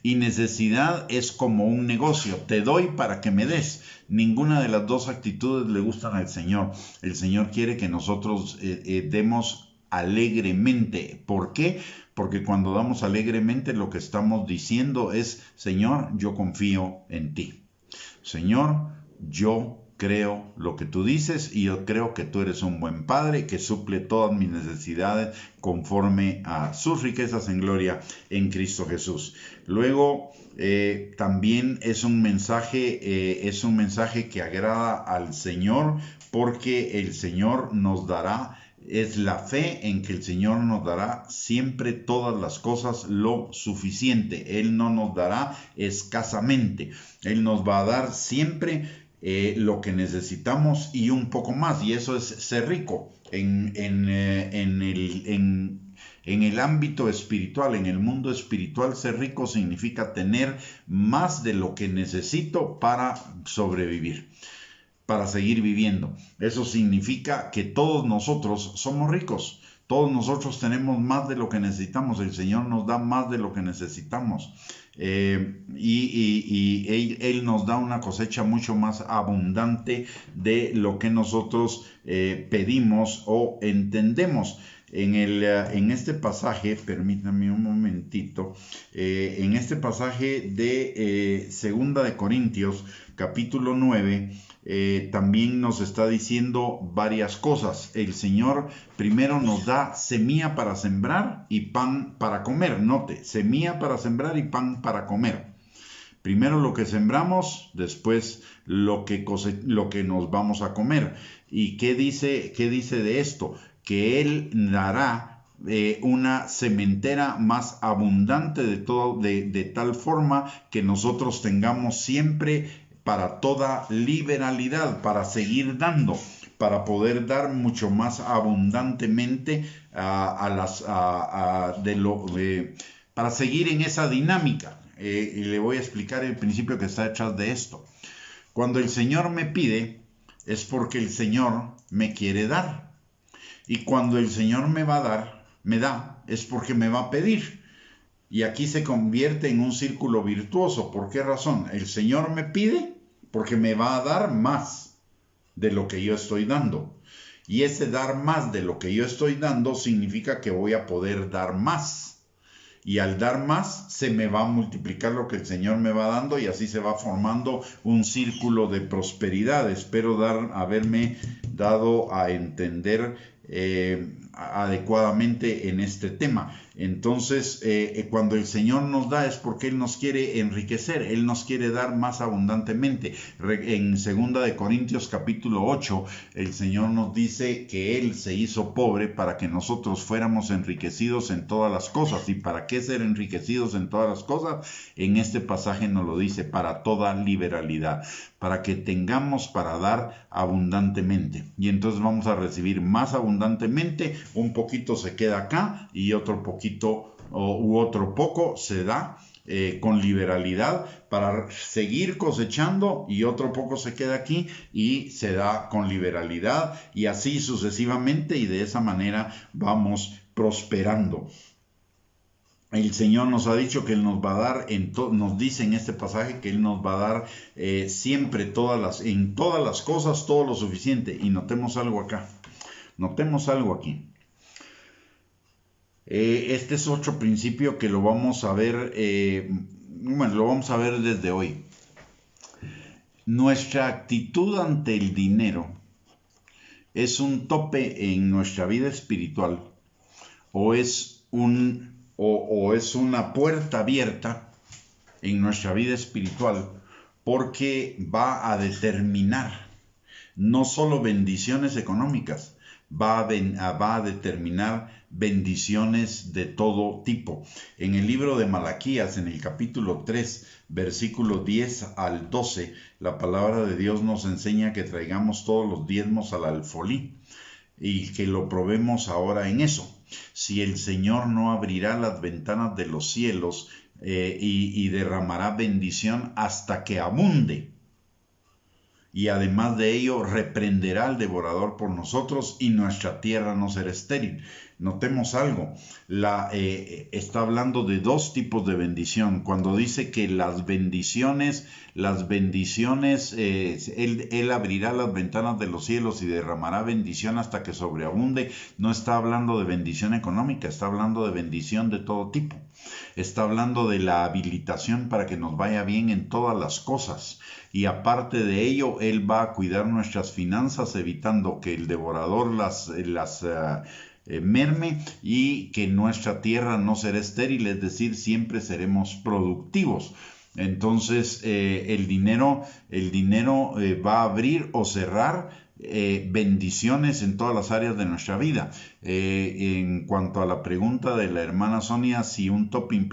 Y necesidad es como un negocio, te doy para que me des. Ninguna de las dos actitudes le gustan al Señor. El Señor quiere que nosotros demos alegremente. ¿Por qué? Porque cuando damos alegremente lo que estamos diciendo es, Señor, yo confío en ti. Señor, yo creo lo que tú dices y yo creo que tú eres un buen Padre que suple todas mis necesidades conforme a sus riquezas en gloria en Cristo Jesús. Luego, también es un mensaje que agrada al Señor, porque el Señor nos dará, es la fe en que el Señor nos dará siempre todas las cosas lo suficiente. Él no nos dará escasamente. Él nos va a dar siempre lo que necesitamos y un poco más. Y eso es ser rico en el ámbito espiritual, en el mundo espiritual. Ser rico significa tener más de lo que necesito para sobrevivir, para seguir viviendo. Eso significa que todos nosotros somos ricos. Todos nosotros tenemos más de lo que necesitamos. El Señor nos da más de lo que necesitamos. Él nos da una cosecha mucho más abundante de lo que nosotros pedimos o entendemos. En este pasaje, permítanme un momentito, en este pasaje de 2 de Corintios, capítulo 9, también nos está diciendo varias cosas. El Señor primero nos da semilla para sembrar y pan para comer. Note, semilla para sembrar y pan para comer. Primero lo que sembramos, después lo que nos vamos a comer. ¿Y qué dice de esto? Que Él dará una sementera más abundante de tal forma que nosotros tengamos siempre para toda liberalidad, para seguir dando, para poder dar mucho más abundantemente para seguir en esa dinámica. Y le voy a explicar el principio que está detrás de esto. Cuando el Señor me pide, es porque el Señor me quiere dar. Y cuando el Señor me da, es porque me va a pedir. Y aquí se convierte en un círculo virtuoso. ¿Por qué razón? El Señor me pide porque me va a dar más de lo que yo estoy dando. Y ese dar más de lo que yo estoy dando significa que voy a poder dar más. Y al dar más se me va a multiplicar lo que el Señor me va dando y así se va formando un círculo de prosperidad. Espero haberme dado a entender adecuadamente en este tema. Entonces, cuando el Señor nos da es porque Él nos quiere enriquecer, Él nos quiere dar más abundantemente. En 2 de Corintios capítulo 8, el Señor nos dice que Él se hizo pobre para que nosotros fuéramos enriquecidos en todas las cosas. ¿Y para qué ser enriquecidos en todas las cosas? En este pasaje nos lo dice, para toda liberalidad, para que tengamos para dar abundantemente. Y entonces vamos a recibir más abundantemente, un poquito se queda acá y otro poquito u otro poco se da con liberalidad para seguir cosechando y otro poco se queda aquí y se da con liberalidad y así sucesivamente, y de esa manera vamos prosperando. El Señor nos ha dicho que Él nos va a dar, nos dice en este pasaje que Él nos va a dar siempre en todas las cosas todo lo suficiente. Y notemos algo acá, notemos algo aquí. Este es otro principio que lo vamos a ver, lo vamos a ver desde hoy. Nuestra actitud ante el dinero es un tope en nuestra vida espiritual o o es una puerta abierta en nuestra vida espiritual, porque va a determinar no solo bendiciones económicas, va a determinar bendiciones de todo tipo. En el libro de Malaquías, en el capítulo 3, versículo 10 al 12, la palabra de Dios nos enseña que traigamos todos los diezmos al alfolí y que lo probemos ahora en eso. Si el Señor no abrirá las ventanas de los cielos y derramará bendición hasta que abunde, y además de ello reprenderá al devorador por nosotros y nuestra tierra no será estéril. Notemos algo, está hablando de dos tipos de bendición. Cuando dice que las bendiciones, él abrirá las ventanas de los cielos y derramará bendición hasta que sobreabunde, no está hablando de bendición económica, está hablando de bendición de todo tipo. Está hablando de la habilitación para que nos vaya bien en todas las cosas. Y aparte de ello, Él va a cuidar nuestras finanzas, evitando que el devorador las merme, y que nuestra tierra no será estéril, es decir, siempre seremos productivos. Entonces, el dinero va a abrir o cerrar bendiciones en todas las áreas de nuestra vida. En cuanto a la pregunta de la hermana Sonia, si un tope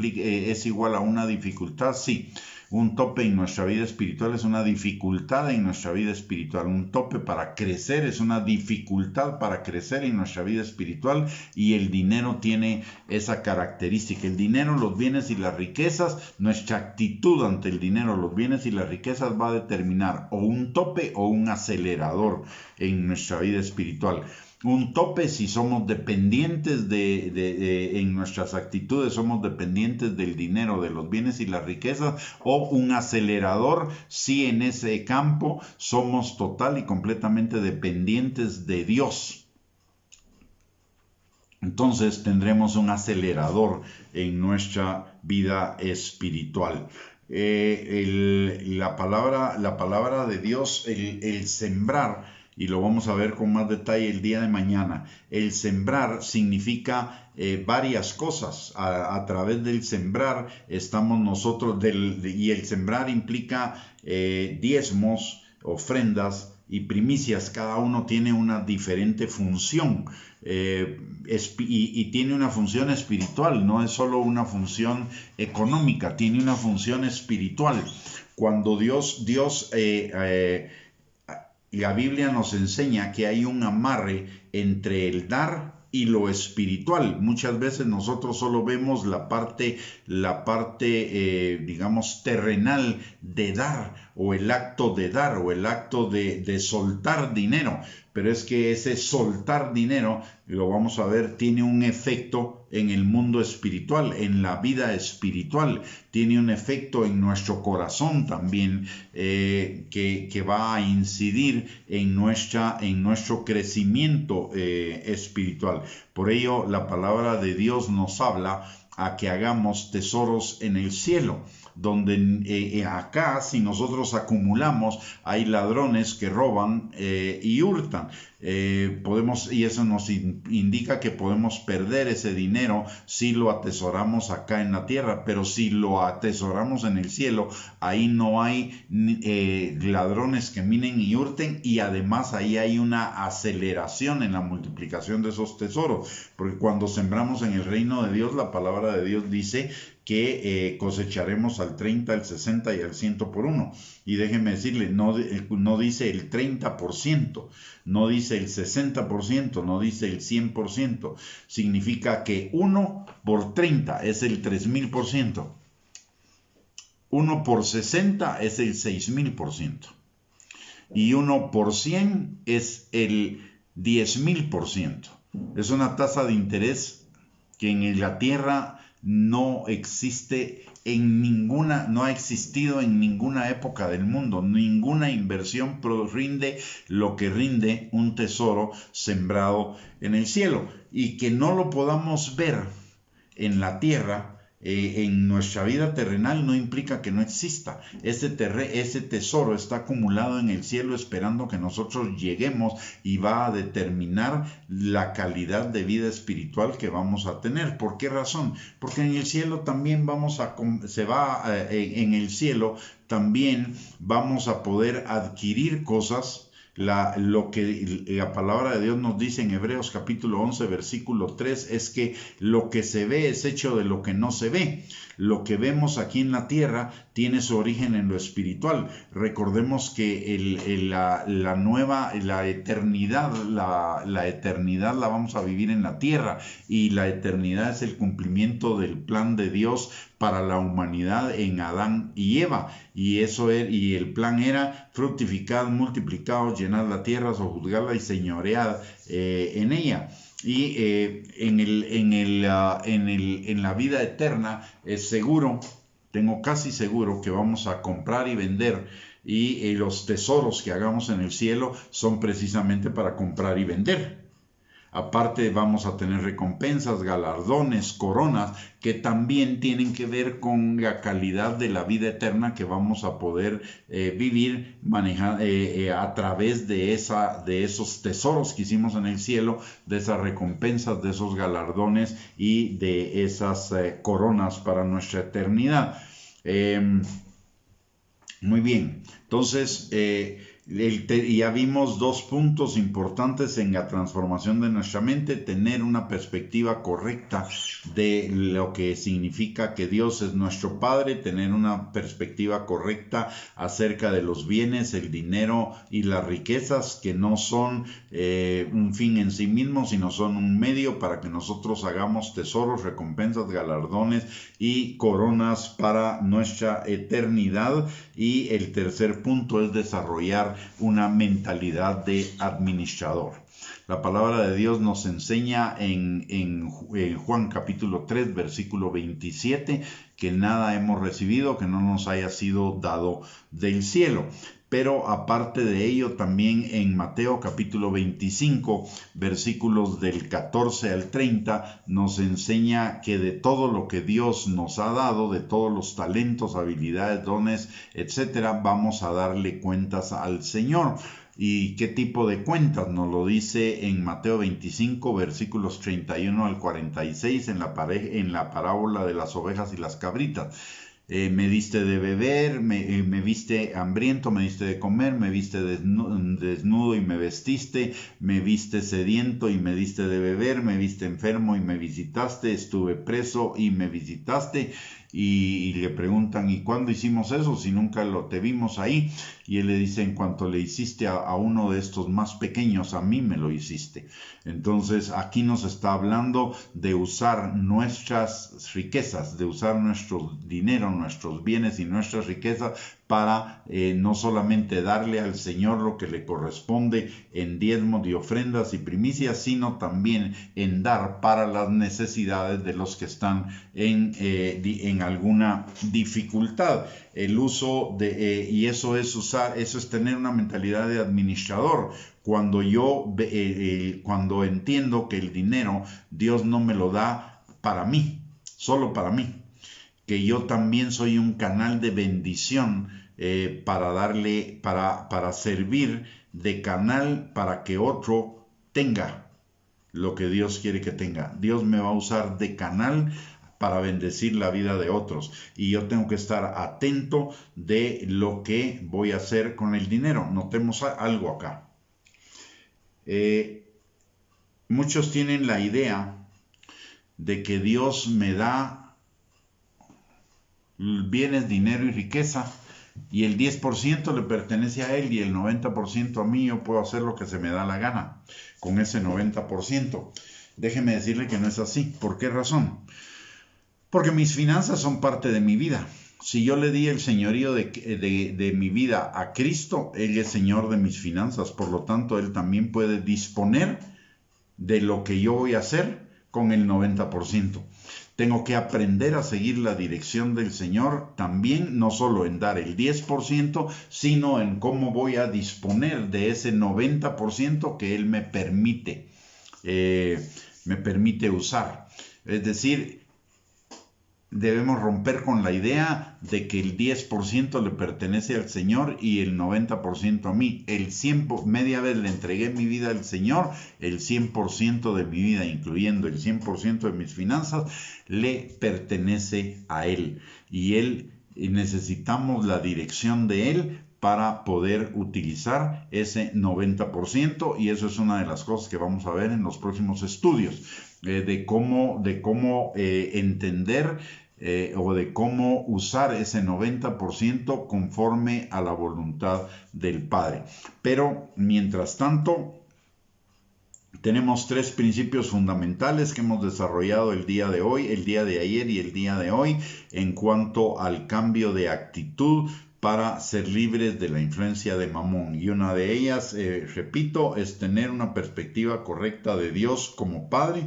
es igual a una dificultad, sí. Un tope en nuestra vida espiritual es una dificultad en nuestra vida espiritual. Un tope para crecer es una dificultad para crecer en nuestra vida espiritual, y el dinero tiene esa característica. El dinero, los bienes y las riquezas, nuestra actitud ante el dinero, los bienes y las riquezas va a determinar o un tope o un acelerador en nuestra vida espiritual. Un tope si somos dependientes en nuestras actitudes, somos dependientes del dinero, de los bienes y las riquezas, o un acelerador si en ese campo somos total y completamente dependientes de Dios. Entonces tendremos un acelerador en nuestra vida espiritual. La palabra de Dios, el sembrar, y lo vamos a ver con más detalle el día de mañana. El sembrar significa varias cosas. A través del sembrar estamos nosotros, y el sembrar implica diezmos, ofrendas y primicias. Cada uno tiene una diferente función. Y tiene una función espiritual, no es solo una función económica, tiene una función espiritual. Cuando la Biblia nos enseña que hay un amarre entre el dar y lo espiritual. Muchas veces nosotros solo vemos la parte digamos, terrenal de dar, o el acto de dar, o el acto de soltar dinero. Pero es que ese soltar dinero, lo vamos a ver, tiene un efecto en el mundo espiritual, en la vida espiritual. Tiene un efecto en nuestro corazón también, que va a incidir en nuestro crecimiento espiritual. Por ello, la palabra de Dios nos habla a que hagamos tesoros en el cielo, donde acá, si nosotros acumulamos, hay ladrones que roban y hurtan. Y eso nos indica que podemos perder ese dinero si lo atesoramos acá en la tierra, pero si lo atesoramos en el cielo, ahí no hay ladrones que minen y hurten, y además ahí hay una aceleración en la multiplicación de esos tesoros, porque cuando sembramos en el reino de Dios, la palabra de Dios dice que cosecharemos al 30, al 60 y al 100 por uno. Y déjeme decirle, no dice el 30%, no dice el 60%, no dice el 100%. Significa que 1 por 30 es el 3000%. 1 por 60 es el 6000%. Y 1 por 100 es el 10,000%. Es una tasa de interés que en la tierra no existe no ha existido en ninguna época del mundo. Ninguna inversión rinde lo que rinde un tesoro sembrado en el cielo. Y que no lo podamos ver en la tierra en nuestra vida terrenal no implica que no exista. Ese tesoro está acumulado en el cielo esperando que nosotros lleguemos y va a determinar la calidad de vida espiritual que vamos a tener. ¿Por qué razón? Porque en el cielo también en el cielo también vamos a poder adquirir cosas. Lo que la palabra de Dios nos dice en Hebreos capítulo 11 versículo 3 es que lo que se ve es hecho de lo que no se ve. Lo que vemos aquí en la tierra tiene su origen en lo espiritual. Recordemos que la eternidad la vamos a vivir en la tierra, y la eternidad es el cumplimiento del plan de Dios para la humanidad en Adán y Eva, y el plan era fructificad, multiplicaos, llenad la tierra, sojuzgadla y señoread en ella. Y en la vida eterna es seguro, tengo casi seguro que vamos a comprar y vender, y los tesoros que hagamos en el cielo son precisamente para comprar y vender. Aparte vamos a tener recompensas, galardones, coronas, que también tienen que ver con la calidad de la vida eterna que vamos a poder vivir a través de esos tesoros que hicimos en el cielo, de esas recompensas, de esos galardones y de esas coronas para nuestra eternidad. Muy bien, entonces ya vimos dos puntos importantes en la transformación de nuestra mente: tener una perspectiva correcta de lo que significa que Dios es nuestro Padre, tener una perspectiva correcta acerca de los bienes, el dinero y las riquezas, que no son un fin en sí mismos, sino son un medio para que nosotros hagamos tesoros, recompensas, galardones y coronas para nuestra eternidad. Y el tercer punto es desarrollar una mentalidad de administrador. La palabra de Dios nos enseña en Juan capítulo 3 versículo 27 que nada hemos recibido que no nos haya sido dado del cielo. Pero aparte de ello, también en Mateo capítulo 25, versículos del 14 al 30, nos enseña que de todo lo que Dios nos ha dado, de todos los talentos, habilidades, dones, etcétera, vamos a darle cuentas al Señor. ¿Y qué tipo de cuentas? Nos lo dice en Mateo 25, versículos 31 al 46, en la parábola de las ovejas y las cabritas. Me diste de beber, me viste hambriento, me diste de comer, me viste desnudo y me vestiste, me viste sediento y me diste de beber, me viste enfermo y me visitaste, estuve preso y me visitaste. Y le preguntan, ¿y cuándo hicimos eso si nunca te vimos ahí? Y él le dice, en cuanto le hiciste a uno de estos más pequeños, a mí me lo hiciste. Entonces aquí nos está hablando de usar nuestras riquezas, de usar nuestro dinero, nuestros bienes y nuestras riquezas para no solamente darle al Señor lo que le corresponde en diezmos y ofrendas y primicias, sino también en dar para las necesidades de los que están en alguna dificultad. El uso y eso es tener una mentalidad de administrador. Cuando entiendo que el dinero Dios no me lo da para mí, solo para mí, que yo también soy un canal de bendición para servir de canal para que otro tenga lo que Dios quiere que tenga. Dios me va a usar de canal para bendecir la vida de otros, y yo tengo que estar atento de lo que voy a hacer con el dinero. Notemos algo acá. Muchos tienen la idea de que Dios me da bienes, dinero y riqueza, y el 10% le pertenece a Él y el 90% a mí. Yo puedo hacer lo que se me da la gana con ese 90%. Déjeme decirle que no es así. ¿Por qué razón? Porque mis finanzas son parte de mi vida. Si yo le di el señorío de mi vida a Cristo, Él es Señor de mis finanzas. Por lo tanto, Él también puede disponer de lo que yo voy a hacer con el 90%. Tengo que aprender a seguir la dirección del Señor también, no solo en dar el 10%, sino en cómo voy a disponer de ese 90% que Él me permite usar. Es decir, debemos romper con la idea de que el 10% le pertenece al Señor y el 90% a mí. Media vez le entregué mi vida al Señor, el 100% de mi vida, incluyendo el 100% de mis finanzas, le pertenece a Él. Y necesitamos la dirección de Él para poder utilizar ese 90%, y eso es una de las cosas que vamos a ver en los próximos estudios, de cómo entender o de cómo usar ese 90% conforme a la voluntad del Padre. Pero mientras tanto, tenemos 3 principios fundamentales que hemos desarrollado el día de hoy, el día de ayer y el día de hoy en cuanto al cambio de actitud para ser libres de la influencia de Mamón. Y una de ellas, repito, es tener una perspectiva correcta de Dios como Padre,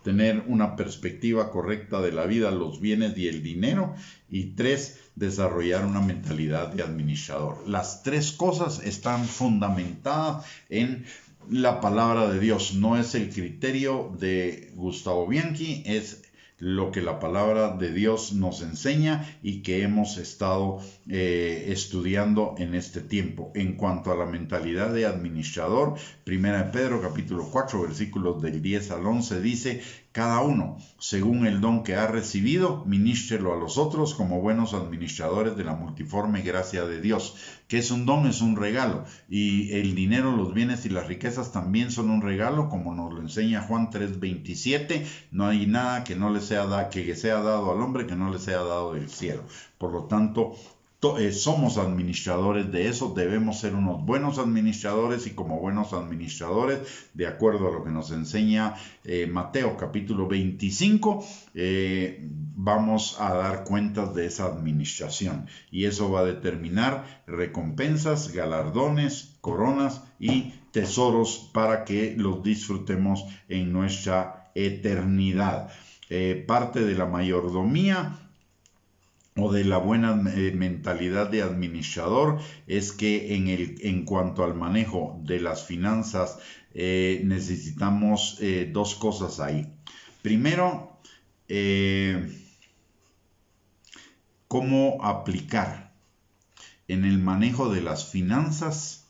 tener una perspectiva correcta de la vida, los bienes y el dinero. Y 3, desarrollar una mentalidad de administrador. Las 3 cosas están fundamentadas en la palabra de Dios. No es el criterio de Gustavo Bianchi, es lo que la palabra de Dios nos enseña y que hemos estado estudiando en este tiempo. En cuanto a la mentalidad de administrador, 1 Pedro capítulo 4 versículos del 10 al 11 dice: cada uno, según el don que ha recibido, ministrelo a los otros como buenos administradores de la multiforme gracia de Dios. ¿Qué es un don? Es un regalo. Y el dinero, los bienes y las riquezas también son un regalo, como nos lo enseña Juan 3:27. No hay nada que no le sea dado al hombre que no le sea dado del cielo. Por lo tanto, somos administradores de eso, debemos ser unos buenos administradores, y como buenos administradores, de acuerdo a lo que nos enseña Mateo capítulo 25, vamos a dar cuentas de esa administración, y eso va a determinar recompensas, galardones, coronas y tesoros para que los disfrutemos en nuestra eternidad. Parte de la mayordomía o de la buena mentalidad de administrador es que en cuanto al manejo de las finanzas necesitamos 2 cosas ahí. Primero, cómo aplicar en el manejo de las finanzas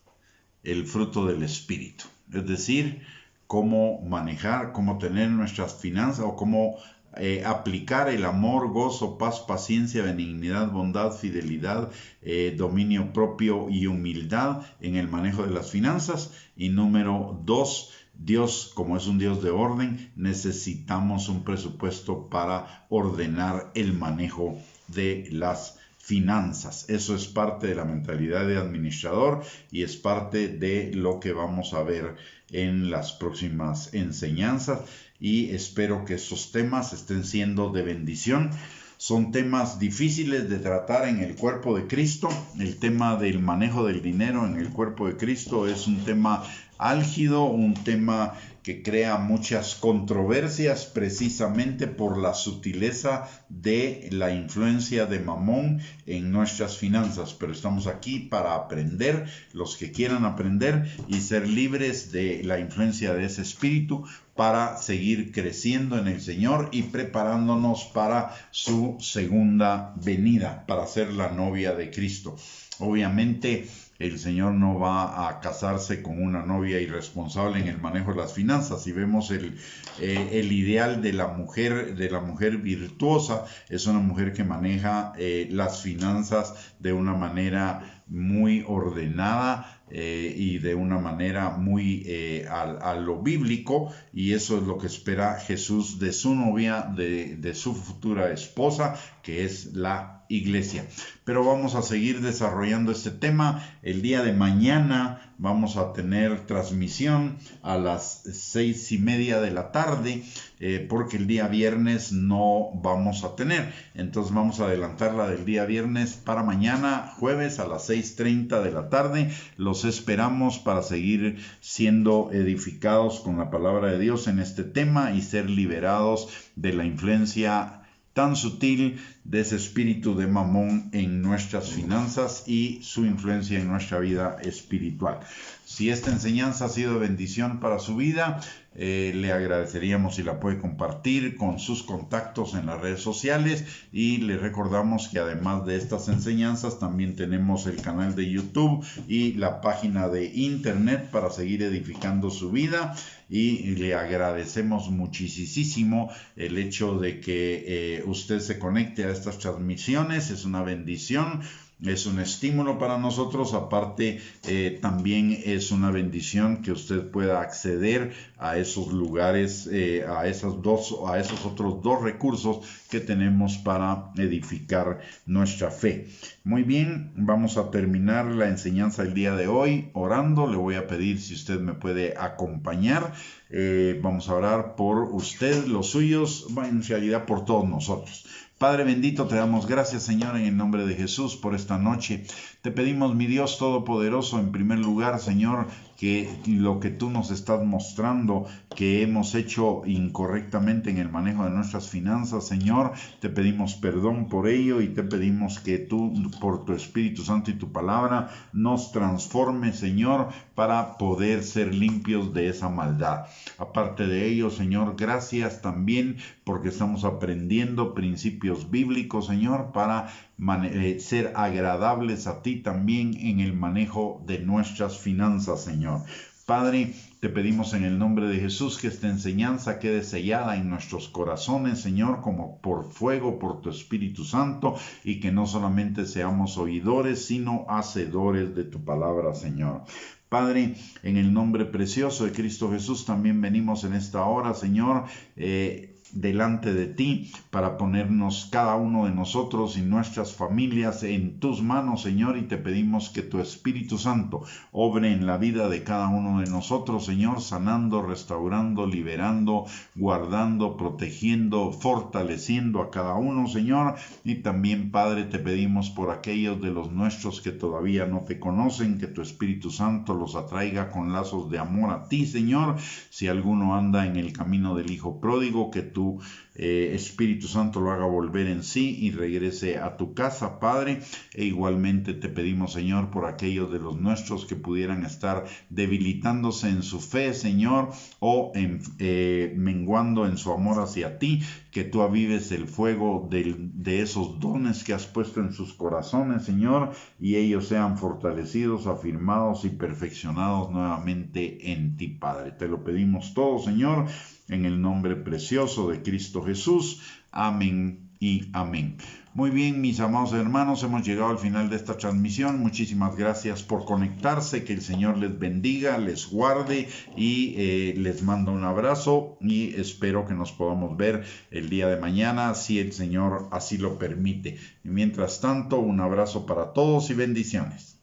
el fruto del Espíritu. Es decir, cómo manejar, cómo tener nuestras finanzas, o cómo aplicar el amor, gozo, paz, paciencia, benignidad, bondad, fidelidad, dominio propio y humildad en el manejo de las finanzas. Y número 2, Dios, como es un Dios de orden, necesitamos un presupuesto para ordenar el manejo de las finanzas. Eso es parte de la mentalidad de administrador y es parte de lo que vamos a ver en las próximas enseñanzas, y espero que estos temas estén siendo de bendición. Son temas difíciles de tratar en el cuerpo de Cristo. El tema del manejo del dinero en el cuerpo de Cristo es un tema álgido, un tema que crea muchas controversias precisamente por la sutileza de la influencia de Mamón en nuestras finanzas. Pero estamos aquí para aprender, los que quieran aprender, y ser libres de la influencia de ese espíritu, para seguir creciendo en el Señor y preparándonos para su segunda venida, para ser la novia de Cristo. Obviamente, el Señor no va a casarse con una novia irresponsable en el manejo de las finanzas. Si vemos el ideal de la mujer virtuosa, es una mujer que maneja las finanzas de una manera muy ordenada, y de una manera muy a lo bíblico, y eso es lo que espera Jesús de su novia, de su futura esposa, que es la iglesia. Pero vamos a seguir desarrollando este tema. El día de mañana vamos a tener transmisión a las 6:30 de la tarde, porque el día viernes no vamos a tener. Entonces vamos a adelantar la del día viernes para mañana, jueves, a las 6:30 de la tarde. Los esperamos para seguir siendo edificados con la palabra de Dios en este tema y ser liberados de la influencia tan sutil de ese espíritu de Mamón en nuestras finanzas y su influencia en nuestra vida espiritual. Si esta enseñanza ha sido bendición para su vida, le agradeceríamos si la puede compartir con sus contactos en las redes sociales, y le recordamos que además de estas enseñanzas también tenemos el canal de YouTube y la página de internet para seguir edificando su vida. Y le agradecemos muchísimo el hecho de que usted se conecte a estas transmisiones. Es una bendición, es un estímulo para nosotros. Aparte, también es una bendición que usted pueda acceder a esos lugares, a esos otros dos recursos que tenemos para edificar nuestra fe. Muy bien, vamos a terminar la enseñanza del día de hoy orando. Le voy a pedir si usted me puede acompañar. Vamos a orar por usted, los suyos, en realidad por todos nosotros. Padre bendito, te damos gracias, Señor, en el nombre de Jesús por esta noche. Te pedimos, mi Dios Todopoderoso, en primer lugar, Señor, que lo que tú nos estás mostrando que hemos hecho incorrectamente en el manejo de nuestras finanzas, Señor, te pedimos perdón por ello, y te pedimos que tú, por tu Espíritu Santo y tu palabra, nos transforme, Señor, para poder ser limpios de esa maldad. Aparte de ello, Señor, gracias también porque estamos aprendiendo principios bíblicos, Señor, para ser agradables a ti también en el manejo de nuestras finanzas, Señor. Padre, te pedimos en el nombre de Jesús que esta enseñanza quede sellada en nuestros corazones, Señor, como por fuego, por tu Espíritu Santo, y que no solamente seamos oidores, sino hacedores de tu palabra, Señor. Padre, en el nombre precioso de Cristo Jesús, también venimos en esta hora, Señor, delante de ti, para ponernos cada uno de nosotros y nuestras familias en tus manos, Señor, y te pedimos que tu Espíritu Santo obre en la vida de cada uno de nosotros, Señor, sanando, restaurando, liberando, guardando, protegiendo, fortaleciendo a cada uno, Señor. Y también, Padre, te pedimos por aquellos de los nuestros que todavía no te conocen, que tu Espíritu Santo los atraiga con lazos de amor a ti, Señor. Si alguno anda en el camino del Hijo pródigo, que tu Espíritu Santo lo haga volver en sí y regrese a tu casa, Padre. E igualmente te pedimos, Señor, por aquellos de los nuestros que pudieran estar debilitándose en su fe, Señor, o menguando en su amor hacia ti, que tú avives el fuego de esos dones que has puesto en sus corazones, Señor, y ellos sean fortalecidos, afirmados y perfeccionados nuevamente en ti, Padre. Te lo pedimos todo, Señor, en el nombre precioso de Cristo Jesús. Amén y amén. Muy bien, mis amados hermanos, hemos llegado al final de esta transmisión. Muchísimas gracias por conectarse. Que el Señor les bendiga, les guarde y les mando un abrazo, y espero que nos podamos ver el día de mañana, si el Señor así lo permite. Y mientras tanto, un abrazo para todos y bendiciones.